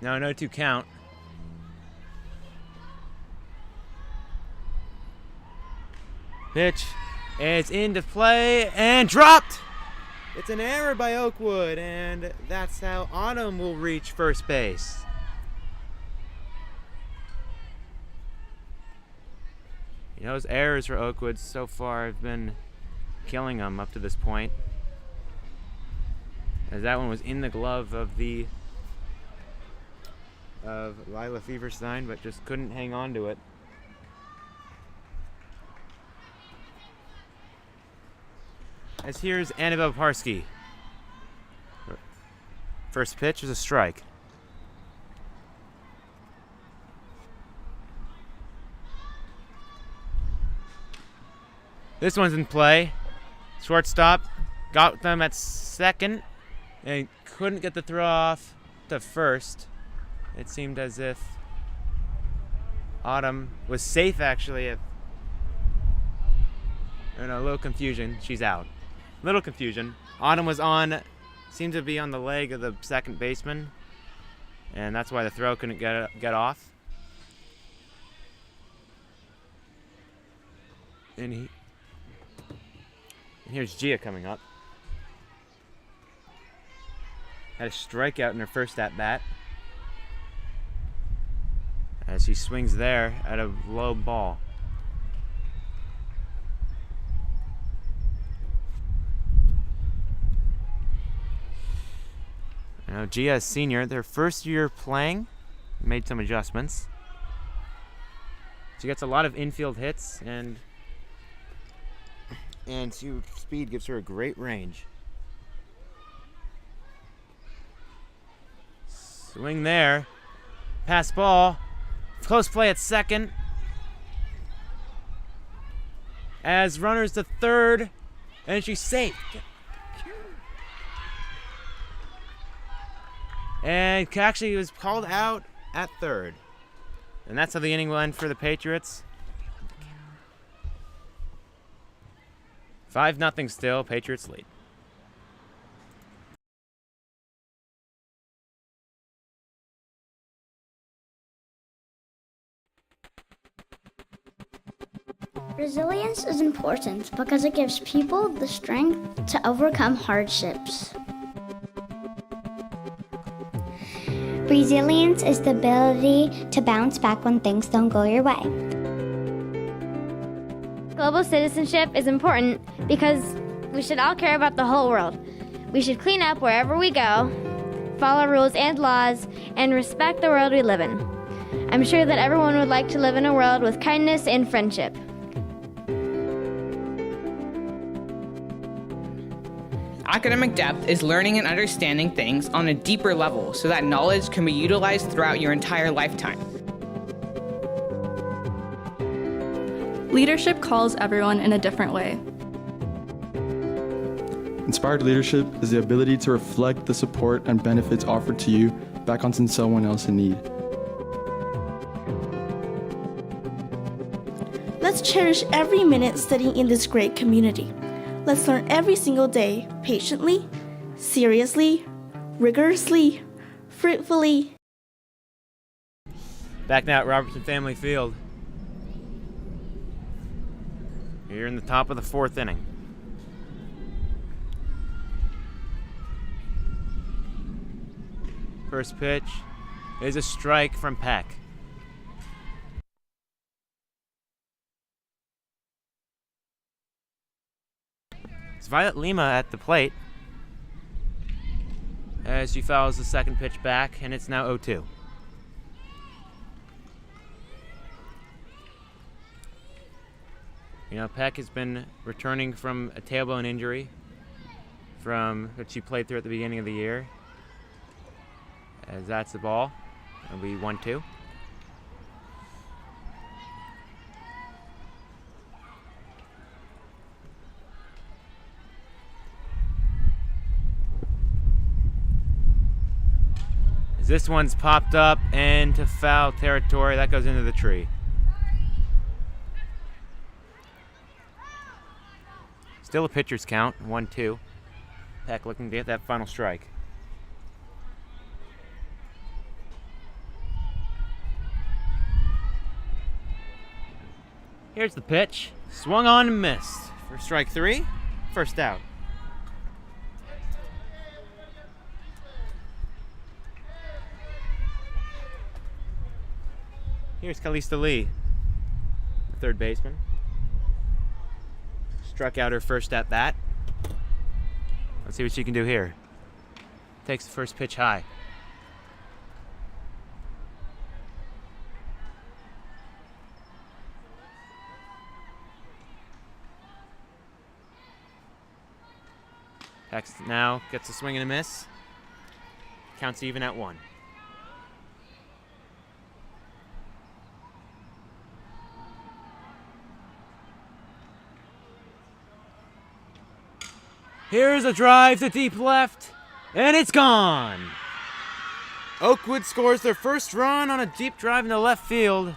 Speaker 2: Now 0-2 count. Pitch is into play and dropped. It's an error by Oakwood, and that's how Autumn will reach first base. You know, those errors for Oakwood so far have been killing them up to this point. As that one was in the glove of Lila Feverstein, but just couldn't hang on to it. As here's Annabelle Parsky. First pitch is a strike. This one's in play. Shortstop got them at second and couldn't get the throw off to first. It seemed as if Autumn was safe, actually. A little confusion. She's out. Little confusion. Autumn was seemed to be on the leg of the second baseman, and that's why the throw couldn't get off. And here's Gia coming up. Had a strikeout in her first at-bat. As she swings there at a low ball. Now Gia is senior, their first year playing, made some adjustments. She gets a lot of infield hits, and speed gives her a great range. Swing there. Pass ball. Close play at second. As runners to third. And she's safe. And actually was called out at third. And that's how the inning will end for the Patriots. 5-0 still, Patriots lead.
Speaker 5: Resilience is important because it gives people the strength to overcome hardships.
Speaker 14: Resilience is the ability to bounce back when things don't go your way.
Speaker 6: Global citizenship is important because we should all care about the whole world. We should clean up wherever we go, follow rules and laws, and respect the world we live in. I'm sure that everyone would like to live in a world with kindness and friendship.
Speaker 7: Academic depth is learning and understanding things on a deeper level so that knowledge can be utilized throughout your entire lifetime.
Speaker 8: Leadership calls everyone in a different way.
Speaker 9: Inspired leadership is the ability to reflect the support and benefits offered to you back onto someone else in need.
Speaker 10: Let's cherish every minute studying in this great community. Let's learn every single day, patiently, seriously, rigorously, fruitfully.
Speaker 2: Back now at Robertson Family Field. You're in the top of the 4th inning. First pitch is a strike from Peck. It's Violet Lima at the plate as she fouls the second pitch back, and it's now 0-2. You know, Peck has been returning from a tailbone injury from which she played through at the beginning of the year. As that's the ball. It'll be 1-2. As this one's popped up into foul territory, that goes into the tree. Still a pitcher's count, 1-2. Peck looking to get that final strike. Here's the pitch. Swung on and missed. For strike 3, first out. Here's Kalista Lee, the third baseman. Struck out her first at bat. Let's see what she can do here. Takes the first pitch high. Peck now gets a swing and a miss. Counts even at 1. Here's a drive to deep left, and it's gone. Oakwood scores their first run on a deep drive into left field,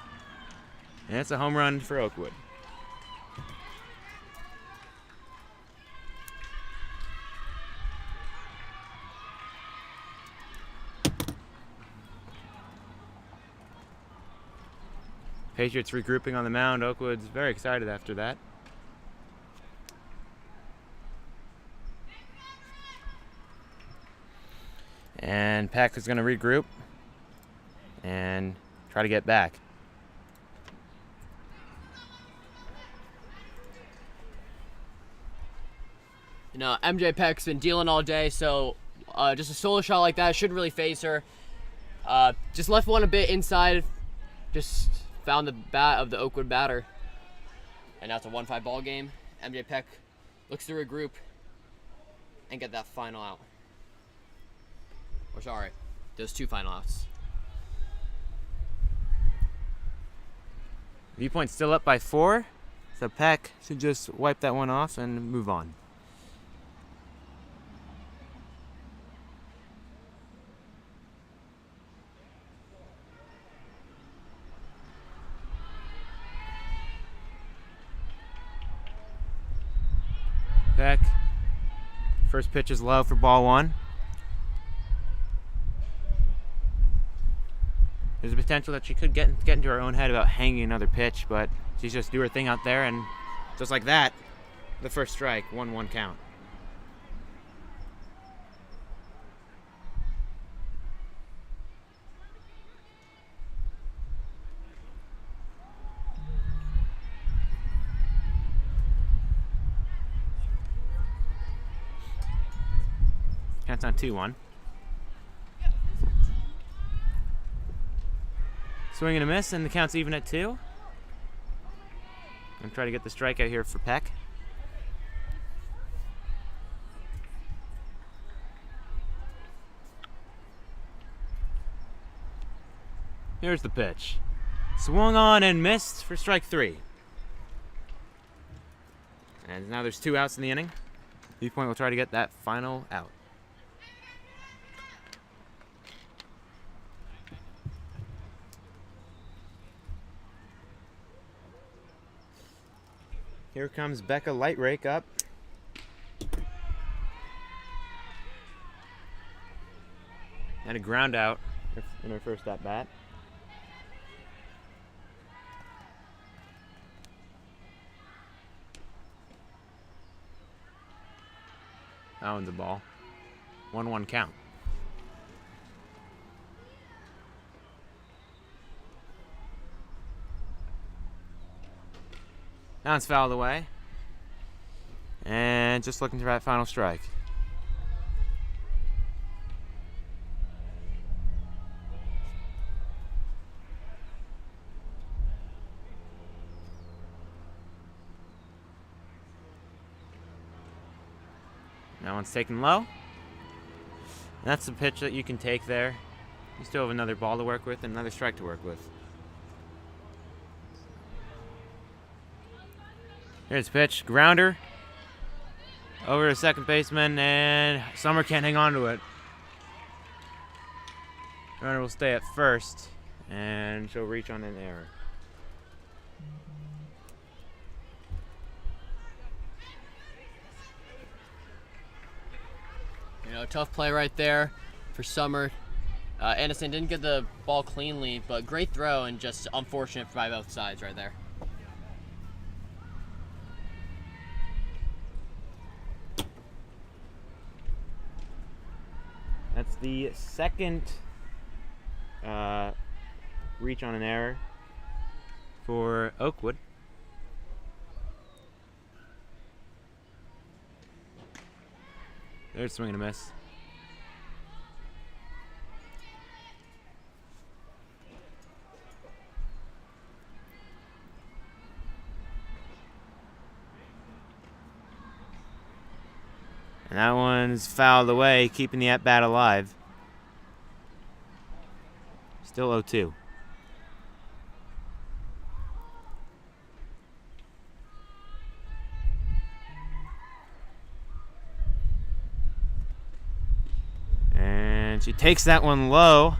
Speaker 2: and it's a home run for Oakwood. Patriots regrouping on the mound. Oakwood's very excited after that. And Peck is going to regroup and try to get back.
Speaker 1: You know, MJ Peck's been dealing all day, so just a solo shot like that shouldn't really phase her. Just left one a bit inside, just found the bat of the Oakwood batter. And now it's a 1-5 ball game. MJ Peck looks to regroup and get that final out. Or sorry, those 2 final outs.
Speaker 2: Viewpoint's still up by 4, so Peck should just wipe that one off and move on. Peck, first pitch is low for ball 1. There's a potential that she could get into her own head about hanging another pitch, but she's just do her thing out there, and just like that, the first strike, 1-1 count. Counts on 2-1. Swing and a miss, and the count's even at 2. I'm trying to get the strikeout here for Peck. Here's the pitch. Swung on and missed for strike 3. And now there's 2 outs in the inning. Viewpoint will try to get that final out. Here comes Becca Light Rake up. And a ground out in her first at bat. That one's a ball. 1-1 count. Now it's fouled away. And just looking for that final strike. That one's taken low. And that's the pitch that you can take there. You still have another ball to work with and another strike to work with. Here's the pitch, grounder over to second baseman, and Summer can't hang on to it. Runner will stay at first, and she'll reach on an error.
Speaker 1: You know, tough play right there for Summer. Anderson didn't get the ball cleanly, but great throw and just unfortunate by both sides right there.
Speaker 2: That's the second reach on an error for Oakwood. There's a swing and a miss. And that one's fouled away, keeping the at-bat alive. Still 0-2. And she takes that one low.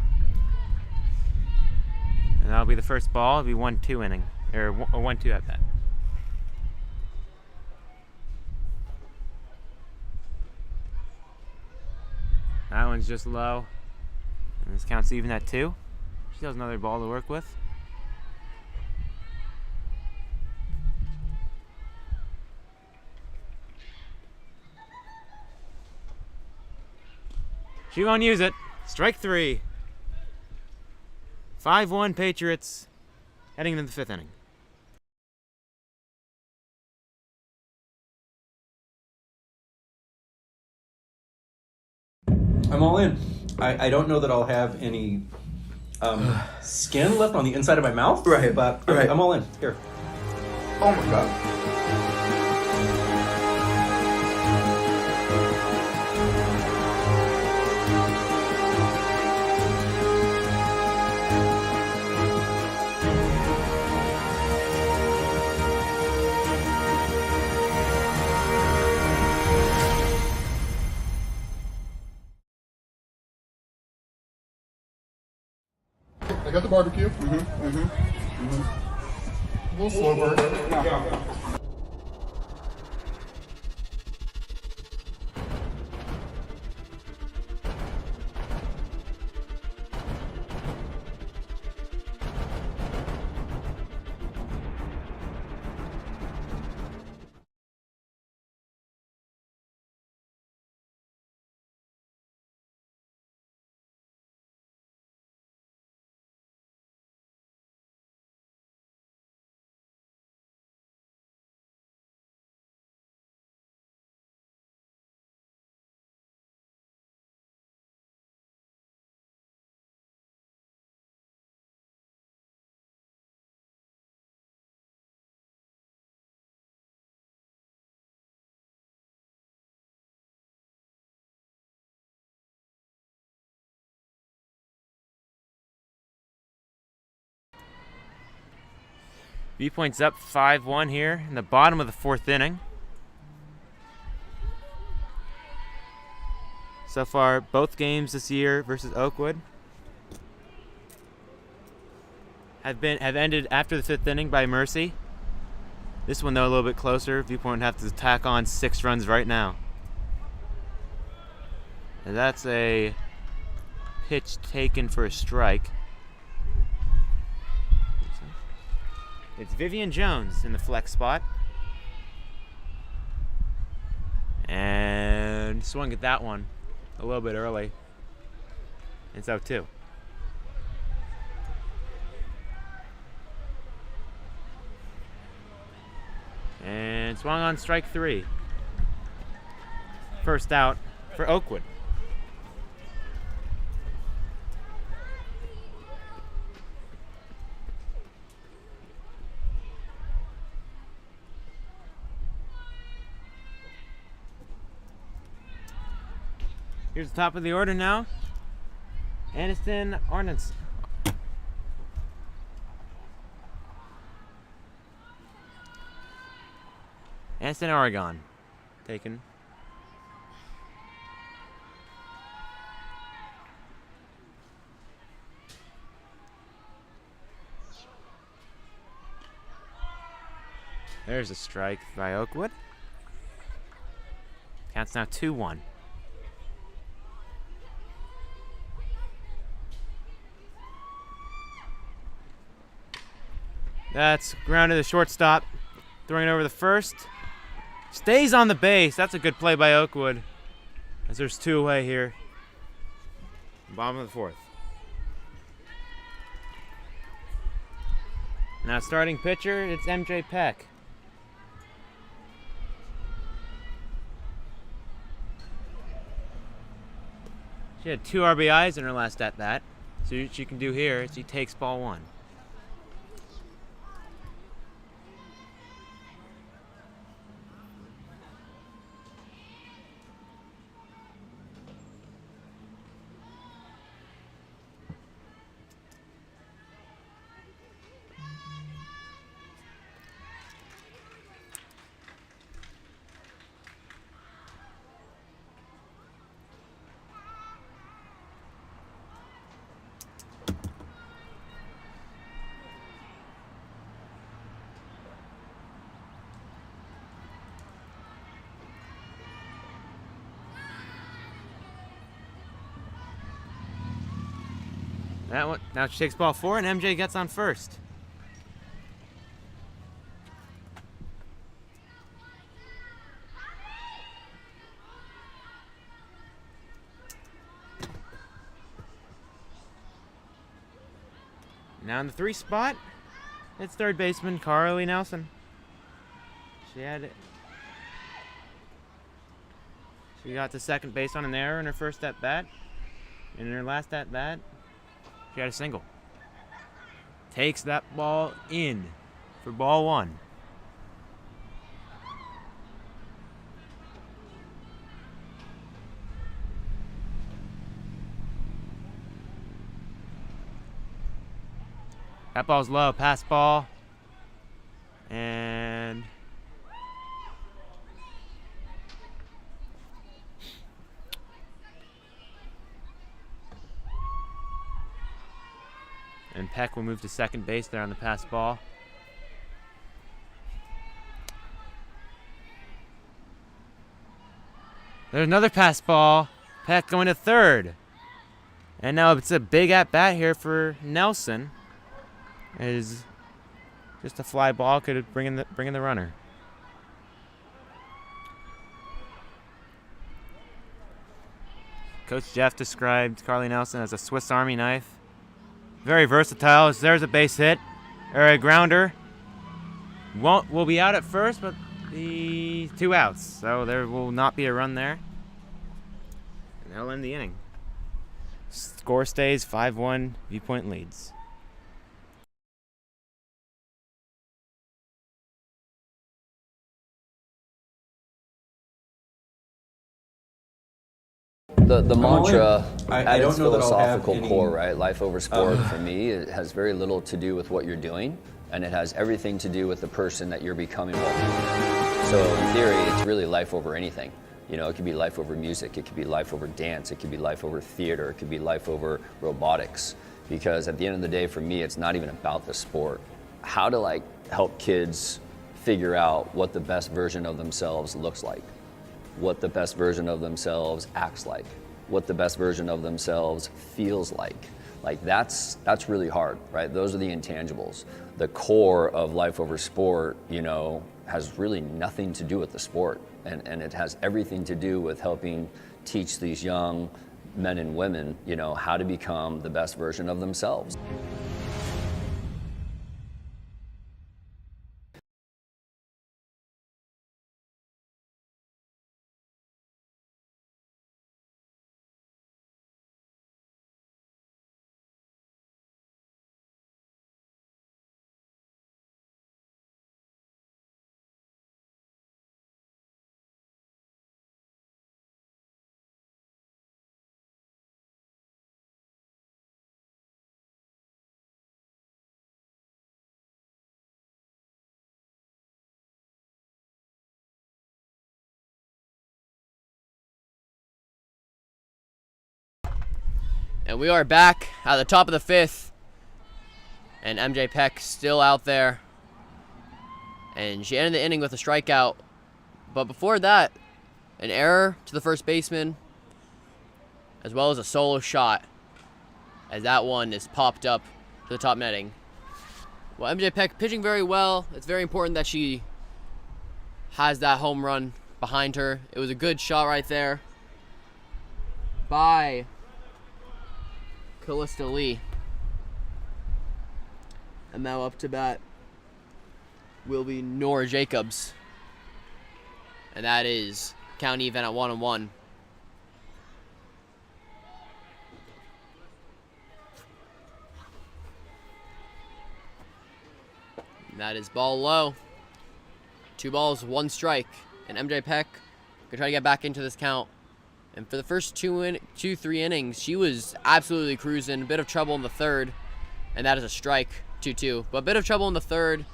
Speaker 2: And that'll be the first ball. It'll be 1-2 inning. Or 1-2 at-bat. That one's just low. And this counts even at 2. She has another ball to work with. She won't use it. Strike 3. 5-1 Patriots heading into the 5th inning.
Speaker 11: I'm all in. I don't know that I'll have any skin left on the inside of my mouth.
Speaker 12: Right,
Speaker 11: but
Speaker 12: right.
Speaker 11: I'm all in. Here.
Speaker 12: Oh my God.
Speaker 13: I got the barbecue. A little slow burn.
Speaker 2: Viewpoint's up 5-1 here in the bottom of the 4th inning. So far, both games this year versus Oakwood have ended after the 5th inning by mercy. This one, though, a little bit closer. Viewpoint have to tack on 6 runs right now. And that's a pitch taken for a strike. It's Vivian Jones in the flex spot. And swung at that one a little bit early. It's out 2. And swung on strike 3. First out for Oakwood. Here's the top of the order now. Aniston Arnitz. Aniston, Oregon. Taken. There's a strike by Oakwood. Counts now 2-1. That's grounded to shortstop. Throwing it over the first. Stays on the base. That's a good play by Oakwood. As there's 2 away here. Bottom of the 4th. Now starting pitcher, it's MJ Peck. She had 2 RBIs in her last at-bat. So what she can do here is she takes ball 1. That one, now she takes ball 4 and MJ gets on first. Now in the 3 spot, it's third baseman Carly Nelson. She got to second base on an error in her first at bat. And in her last at bat, she had a single. Takes that ball in for ball 1. That ball's low, pass ball. And Peck will move to second base there on the pass ball. There's another pass ball. Peck going to third. And now it's a big at-bat here for Nelson. It is just a fly ball, could bring in the runner. Coach Jeff described Carly Nelson as a Swiss Army knife. Very versatile. There's a base hit, or a grounder. Will be out at first, but the 2 outs, so there will not be a run there. And that'll end the inning. Score stays 5-1. Viewpoint leads.
Speaker 4: The mantra at its
Speaker 11: don't know that I'll have
Speaker 4: philosophical
Speaker 11: any,
Speaker 4: core, right? Life over sport, for me, it has very little to do with what you're doing, and it has everything to do with the person that you're becoming while doing it. So in theory, it's really life over anything. You know, it could be life over music, it could be life over dance, it could be life over theater, it could be life over robotics. Because at the end of the day, for me, it's not even about the sport. How to help kids figure out what the best version of themselves looks like, what the best version of themselves acts like, what the best version of themselves feels like. Like that's really hard, right? Those are the intangibles. The core of life over sport, you know, has really nothing to do with the sport. And it has everything to do with helping teach these young men and women, you know, how to become the best version of themselves.
Speaker 1: And we are back at the top of the 5th. And MJ Peck still out there. And she ended the inning with a strikeout. But before that, an error to the first baseman, as well as a solo shot, as that one is popped up to the top netting. Well, MJ Peck pitching very well. It's very important that she has that home run behind her. It was a good shot right there by Callista Lee. And now up to bat will be Nora Jacobs. And that is count even at 1-1. And that is ball low. 2 balls, 1 strike. And MJ Peck gonna try to get back into this count. And for the first 2-3 innings, she was absolutely cruising. A bit of trouble in the third, and that is a strike, 2-2. But a bit of trouble in the third,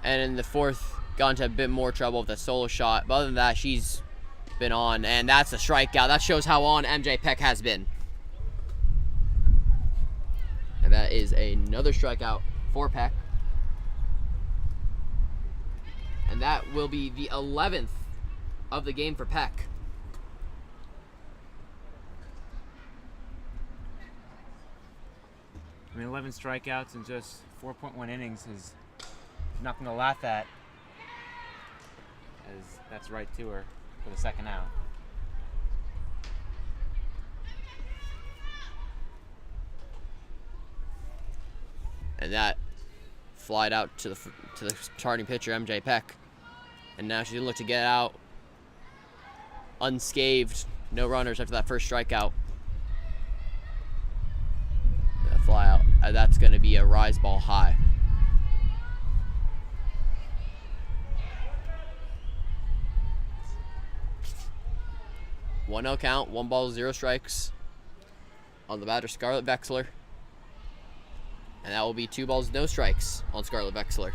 Speaker 1: and in the fourth, got into a bit more trouble with a solo shot. But other than that, she's been on, and that's a strikeout. That shows how on MJ Peck has been. And that is another strikeout for Peck. And that will be the 11th of the game for Peck.
Speaker 2: I mean, 11 strikeouts in just 4.1 innings is nothing to laugh at, as that's right to her for the second out.
Speaker 1: And that flied out to the starting pitcher, MJ Peck. And now she's gonna look to get out unscathed, no runners after that first strikeout. Fly out. That's going to be a rise ball high. One 0 count, 1 ball, 0 strikes on the batter, Scarlett Vexler. And that will be 2 balls, no strikes on Scarlett Vexler.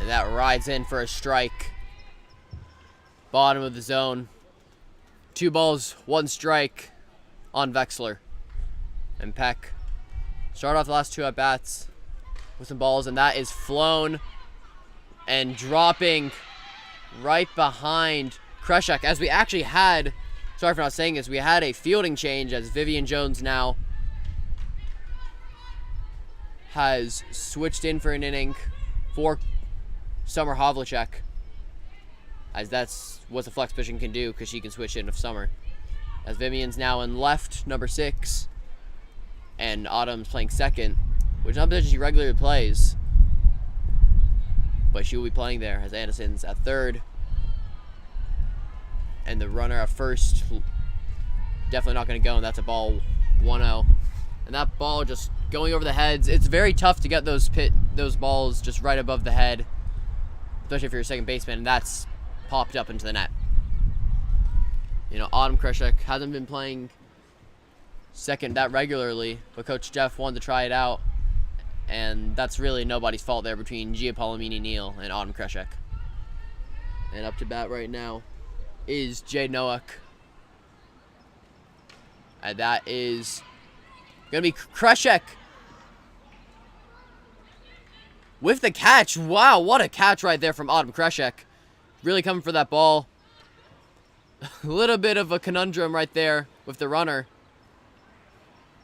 Speaker 1: And that rides in for a strike. Bottom of the zone. 2 balls, 1 strike on Vexler. And Peck start off the last 2 at-bats with some balls, and that is flown and dropping right behind Kreshek. As we actually had, sorry for not saying this, we had a fielding change as Vivian Jones now has switched in for an inning for Summer Havlicek, as that's what the flex pitching can do, because she can switch in of Summer. As Vivian's now in left, number 6, and Autumn's playing second, which is not a position she regularly plays, but she will be playing there, as Anderson's at third, and the runner at first definitely not going to go, and that's a ball 1-0. And that ball just going over the heads. It's very tough to get those balls just right above the head, especially if you're a second baseman, and that's popped up into the net. You know, Autumn Krishik hasn't been playing second that regularly, but Coach Jeff wanted to try it out, and that's really nobody's fault there between Gia Palomini-Neal and Autumn Krishik. And up to bat right now is Jade Noack. And that is going to be Kreshek with the catch. Wow, what a catch right there from Autumn Kreshek. Really coming for that ball. A little bit of a conundrum right there with the runner.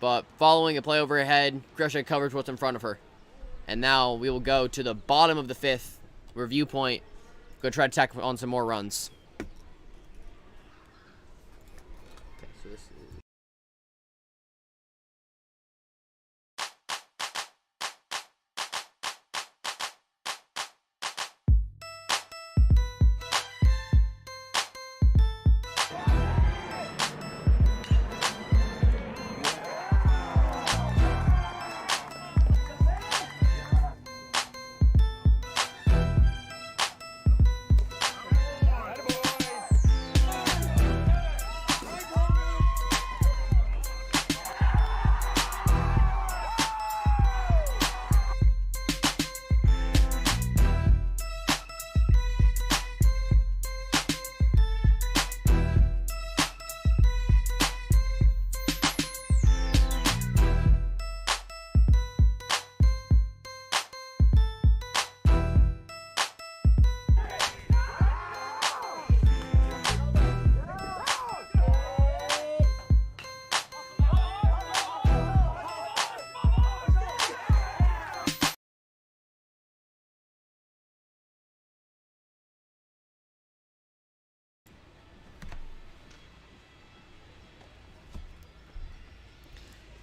Speaker 1: But following a play overhead, Kreshek covers what's in front of her. And now we will go to the bottom of the fifth, where Viewpoint go try to tack on some more runs.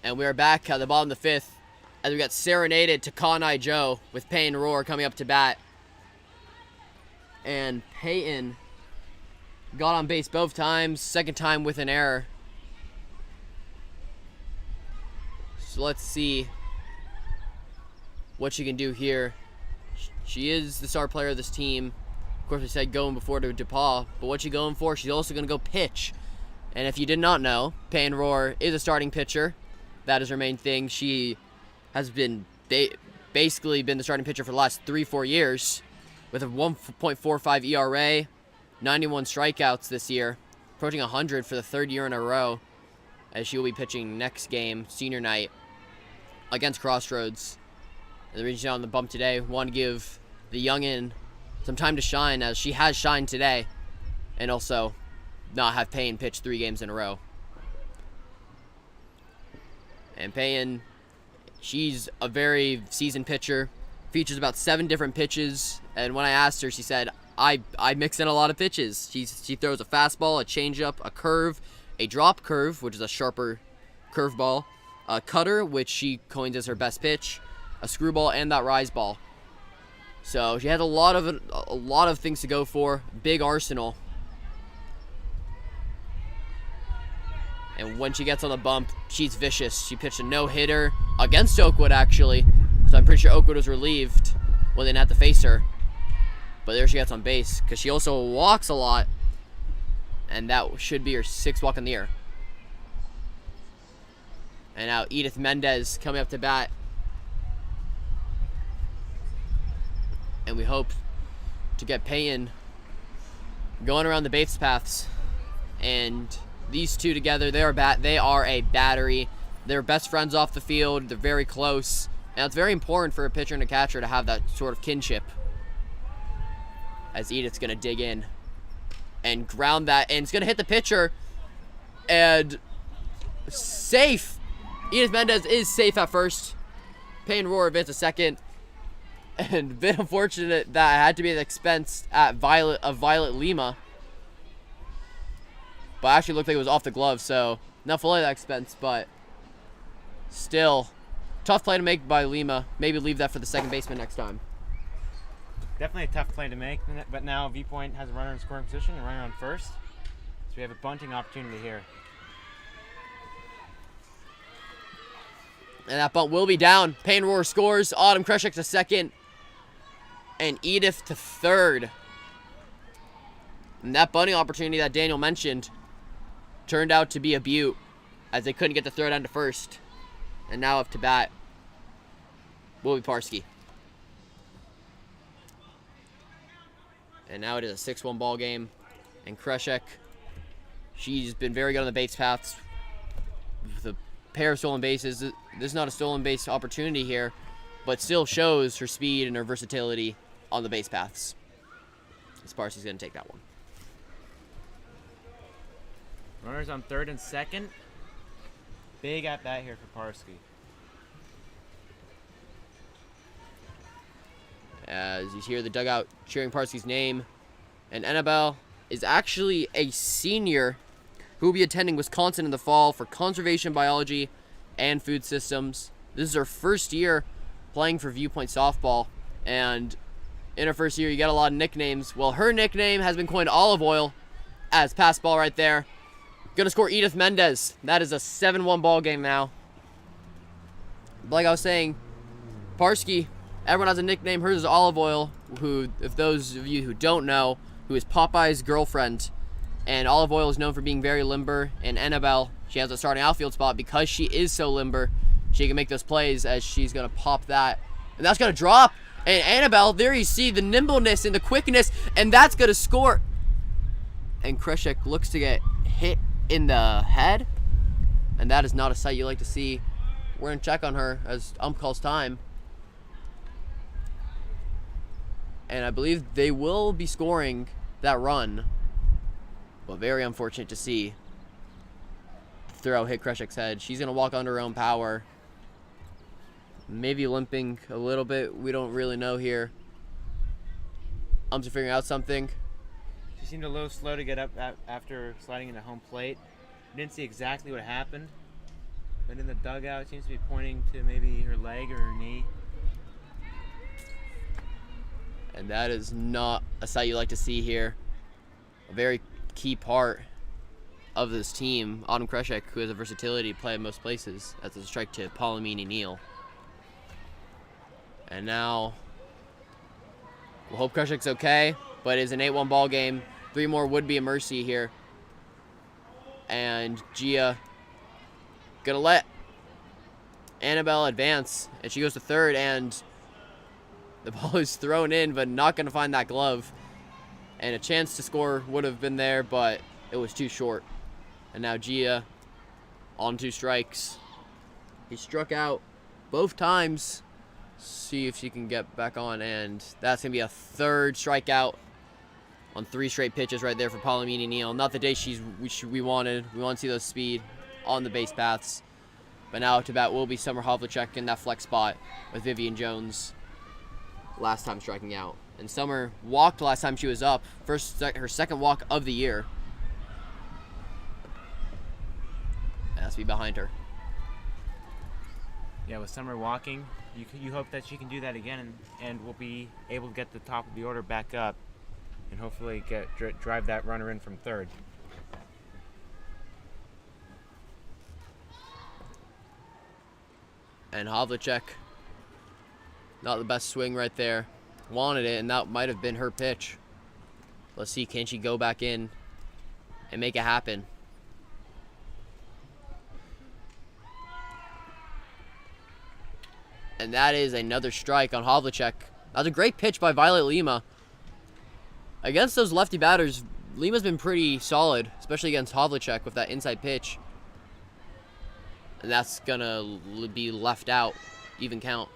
Speaker 1: And we are back at the bottom of the fifth as we got serenaded to Kanai Joe with Peyton Rohr coming up to bat. And Peyton got on base both times, second time with an error. So let's see what she can do here. She is the star player of this team. Of course, we said going before to DePaul, but what's she going for? She's also going to go pitch. And if you did not know, Peyton Rohr is a starting pitcher. That is her main thing. She has been basically been the starting pitcher for the last 3-4 years with a 1.45 ERA, 91 strikeouts this year, approaching 100 for the third year in a row, as she will be pitching next game, senior night, against Crossroads. And the reason she's on the bump today, want to give the youngin some time to shine, as she has shined today, and also not have Payne pitch 3 games in a row. And Payne, she's a very seasoned pitcher, features about 7 different pitches, and when I asked her, she said, I mix in a lot of pitches. She throws a fastball, a changeup, a curve, a drop curve, which is a sharper curveball, a cutter, which she coins as her best pitch, a screwball, and that rise ball. So she has a lot of things to go for, big arsenal. And when she gets on the bump, she's vicious. She pitched a no-hitter against Oakwood, actually. So I'm pretty sure Oakwood was relieved when they didn't have to face her. But there she gets on base, because she also walks a lot. And that should be her 6th walk in the year. And now Edith Mendez coming up to bat. And we hope to get Payne going around the base paths. And these two together, they are a battery. They're best friends off the field. They're very close. And it's very important for a pitcher and a catcher to have that sort of kinship. As Edith's going to dig in and ground that. And it's going to hit the pitcher. And safe. Edith Mendez is safe at first. Payne Rohr advanced to second. And a bit unfortunate that it had to be at the expense of Violet Lima. But actually looked like it was off the glove, so not fully that expense, but still tough play to make by Lima. Maybe leave that for the second baseman next time.
Speaker 2: Definitely a tough play to make, but now Viewpoint has a runner in scoring position and a runner on first. So we have a bunting opportunity here.
Speaker 1: And that bunt will be down. Payne Rohr scores. Autumn Kreshek to second. And Edith to third. And that bunting opportunity that Daniel mentioned turned out to be a beaut, as they couldn't get the throw down to first. And now up to bat will be Parsky. And now it is a 6-1 ball game. And Kreshek, she's been very good on the base paths. With a pair of stolen bases. This is not a stolen base opportunity here, but still shows her speed and her versatility on the base paths. Parsky's going to take that one.
Speaker 2: Runners on third and second. Big at bat here for Parsky.
Speaker 1: As you hear the dugout cheering Parsky's name. And Annabelle is actually a senior who will be attending Wisconsin in the fall for conservation biology and food systems. This is her first year playing for Viewpoint softball. And in her first year, you get a lot of nicknames. Well, her nickname has been coined Olive Oil, as pass ball right there. Gonna score Edith Mendez. That is a 7-1 ball game now. Like I was saying, Parsky, everyone has a nickname. Hers is Olive Oil, who, if those of you who don't know, who is Popeye's girlfriend. And Olive Oil is known for being very limber. And Annabelle, she has a starting outfield spot because she is so limber. She can make those plays as she's gonna pop that. And that's gonna drop. And Annabelle, there you see the nimbleness and the quickness, and that's gonna score. And Kreshek looks to get hit in the head, and that is not a sight you like to see. We're gonna check on her as ump calls time. And I believe they will be scoring that run. But very unfortunate to see. Throw hit Kreshek's head. She's gonna walk under her own power. Maybe limping a little bit. We don't really know here. Umps are figuring out something.
Speaker 2: She seemed a little slow to get up after sliding into home plate. We didn't see exactly what happened. But in the dugout, it seems to be pointing to maybe her leg or her knee.
Speaker 1: And that is not a sight you like to see here. A very key part of this team. Autumn Kreshek, who has a versatility to play in most places. That's a strike to Palomini Neal. And now, we'll hope Kreshek's okay, but it is an 8-1 ball game. 3 more would be a mercy here. And Gia gonna let Annabelle advance, and she goes to third, and the ball is thrown in, but not gonna find that glove. And a chance to score would have been there, but it was too short. And now Gia on 2 strikes. He struck out both times. See if she can get back on, and that's gonna be a 3rd strikeout on 3 straight pitches right there for Palomini Neal. Not the day we wanted. We want to see those speed on the base paths. But now to bat will be Summer Havlicek in that flex spot with Vivian Jones last time striking out. And Summer walked last time she was up. Her 2nd walk of the year. It has to be behind her.
Speaker 2: Yeah, with Summer walking, you hope that she can do that again, and we'll be able to get the top of the order back up and hopefully drive that runner in from third.
Speaker 1: And Havlicek, not the best swing right there. Wanted it, and that might have been her pitch. Let's see, can she go back in and make it happen? And that is another strike on Havlicek. That was a great pitch by Violet Lima. Against those lefty batters, Lima's been pretty solid, especially against Havlicek with that inside pitch. And that's gonna be left out, even count.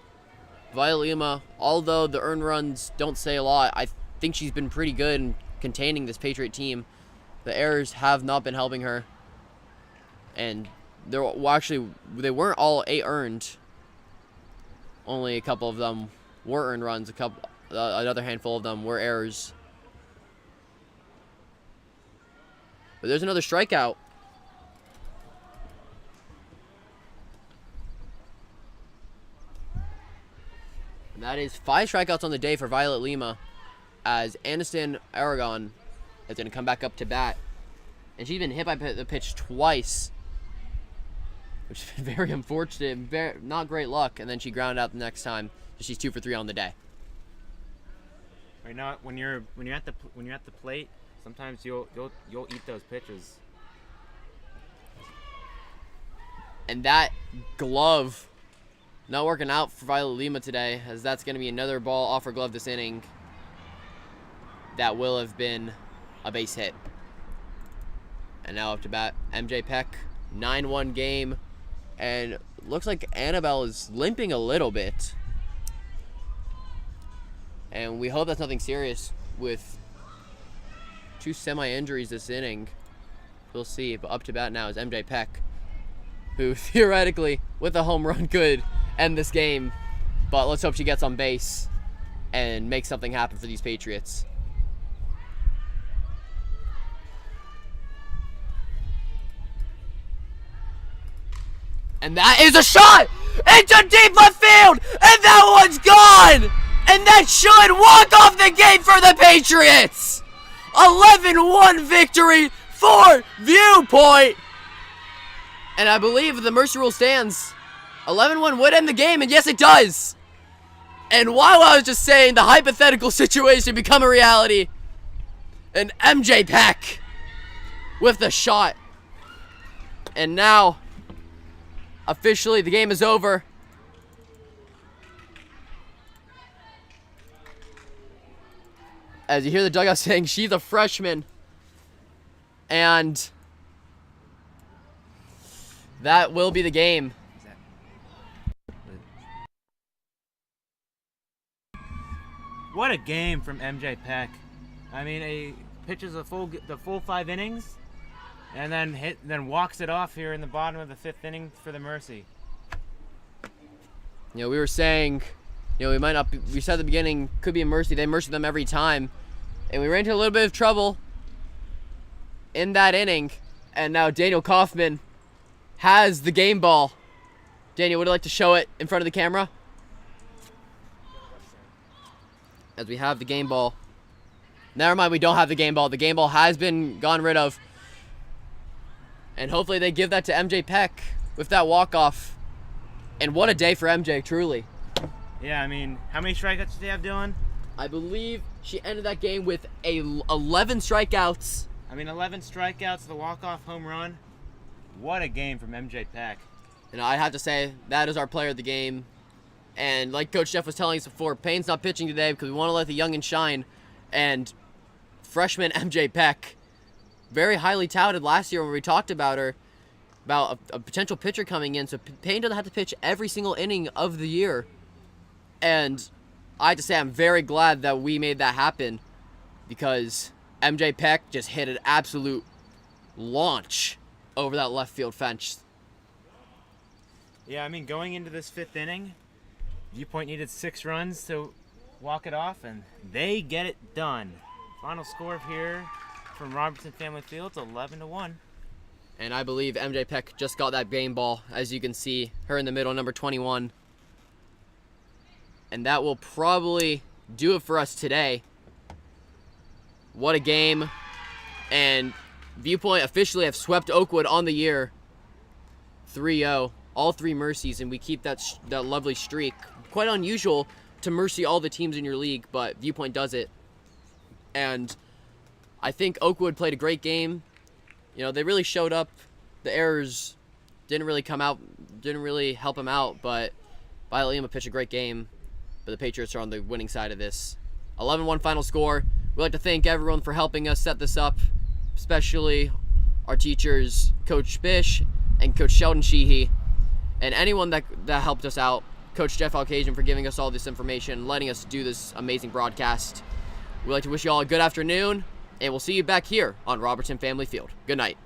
Speaker 1: Violet Lima, although the earned runs don't say a lot, I think she's been pretty good in containing this Patriot team. The errors have not been helping her. And they weren't all 8 earned. Only a couple of them were earned runs. Another handful of them were errors. But there's another strikeout. And that is 5 strikeouts on the day for Violet Lima, as Aniston Aragon is going to come back up to bat. And she's been hit by the pitch twice, which has been very unfortunate. Not great luck. And then she grounded out the next time. So she's 2 for 3 on the day.
Speaker 2: Right now, when you're at the plate, sometimes you'll eat those pitches.
Speaker 1: And that glove not working out for Violet Lima today, as that's going to be another ball off her glove this inning that will have been a base hit. And now up to bat, MJ Peck, 9-1 game, and looks like Annabelle is limping a little bit. And we hope that's nothing serious with 2 semi-injuries this inning. We'll see, but up to bat now is MJ Peck, who theoretically, with a home run, could end this game. But let's hope she gets on base and makes something happen for these Patriots. And that is a shot into deep left field, and that one's gone. And that should walk off the game for the Patriots. 11-1 victory for Viewpoint. And I believe the mercy rule stands. 11-1 would end the game, and yes, it does. And while I was just saying the hypothetical situation become a reality, and MJ Peck with the shot. And now, officially, the game is over. As you hear the dugout saying, she's a freshman. And that will be the game.
Speaker 2: What a game from MJ Peck. I mean, he pitches the full 5 innings, and then walks it off here in the bottom of the 5th inning for the mercy.
Speaker 1: You know, we were saying, you know, we might not be, we said at the beginning, could be a mercy. They mercy them every time. And we ran into a little bit of trouble in that inning. And now Daniel Kaufman has the game ball. Daniel, would you like to show it in front of the camera? As we have the game ball. Never mind, we don't have the game ball. The game ball has been gotten rid of. And hopefully they give that to MJ Peck with that walk-off. And what a day for MJ, truly.
Speaker 2: Yeah, I mean, how many strikeouts did they have, Dylan?
Speaker 1: I believe she ended that game with 11 strikeouts.
Speaker 2: I mean, 11 strikeouts, the walk-off home run. What a game from MJ Peck.
Speaker 1: And I have to say, that is our player of the game. And like Coach Jeff was telling us before, Payne's not pitching today because we want to let the youngins shine. And freshman MJ Peck, very highly touted last year when we talked about her, about a potential pitcher coming in. So Payne doesn't have to pitch every single inning of the year. And I have to say, I'm very glad that we made that happen, because MJ Peck just hit an absolute launch over that left field fence.
Speaker 2: Yeah, I mean, going into this 5th inning, Viewpoint needed 6 runs to walk it off, and they get it done. Final score here from Robertson Family Field, 11-1.
Speaker 1: And I believe MJ Peck just got that game ball, as you can see, her in the middle, number 21. And that will probably do it for us today. What a game. And Viewpoint officially have swept Oakwood on the year. 3-0. All 3 mercies, and we keep that lovely streak. Quite unusual to mercy all the teams in your league, but Viewpoint does it. And I think Oakwood played a great game. You know, they really showed up. The errors didn't really come out, didn't really help them out, but Violet Lima pitched a great game. But the Patriots are on the winning side of this. 11-1 final score. We'd like to thank everyone for helping us set this up, especially our teachers, Coach Bish and Coach Sheldon Sheehy, and anyone that helped us out. Coach Jeff Alcasian for giving us all this information, letting us do this amazing broadcast. We'd like to wish you all a good afternoon, and we'll see you back here on Robertson Family Field. Good night.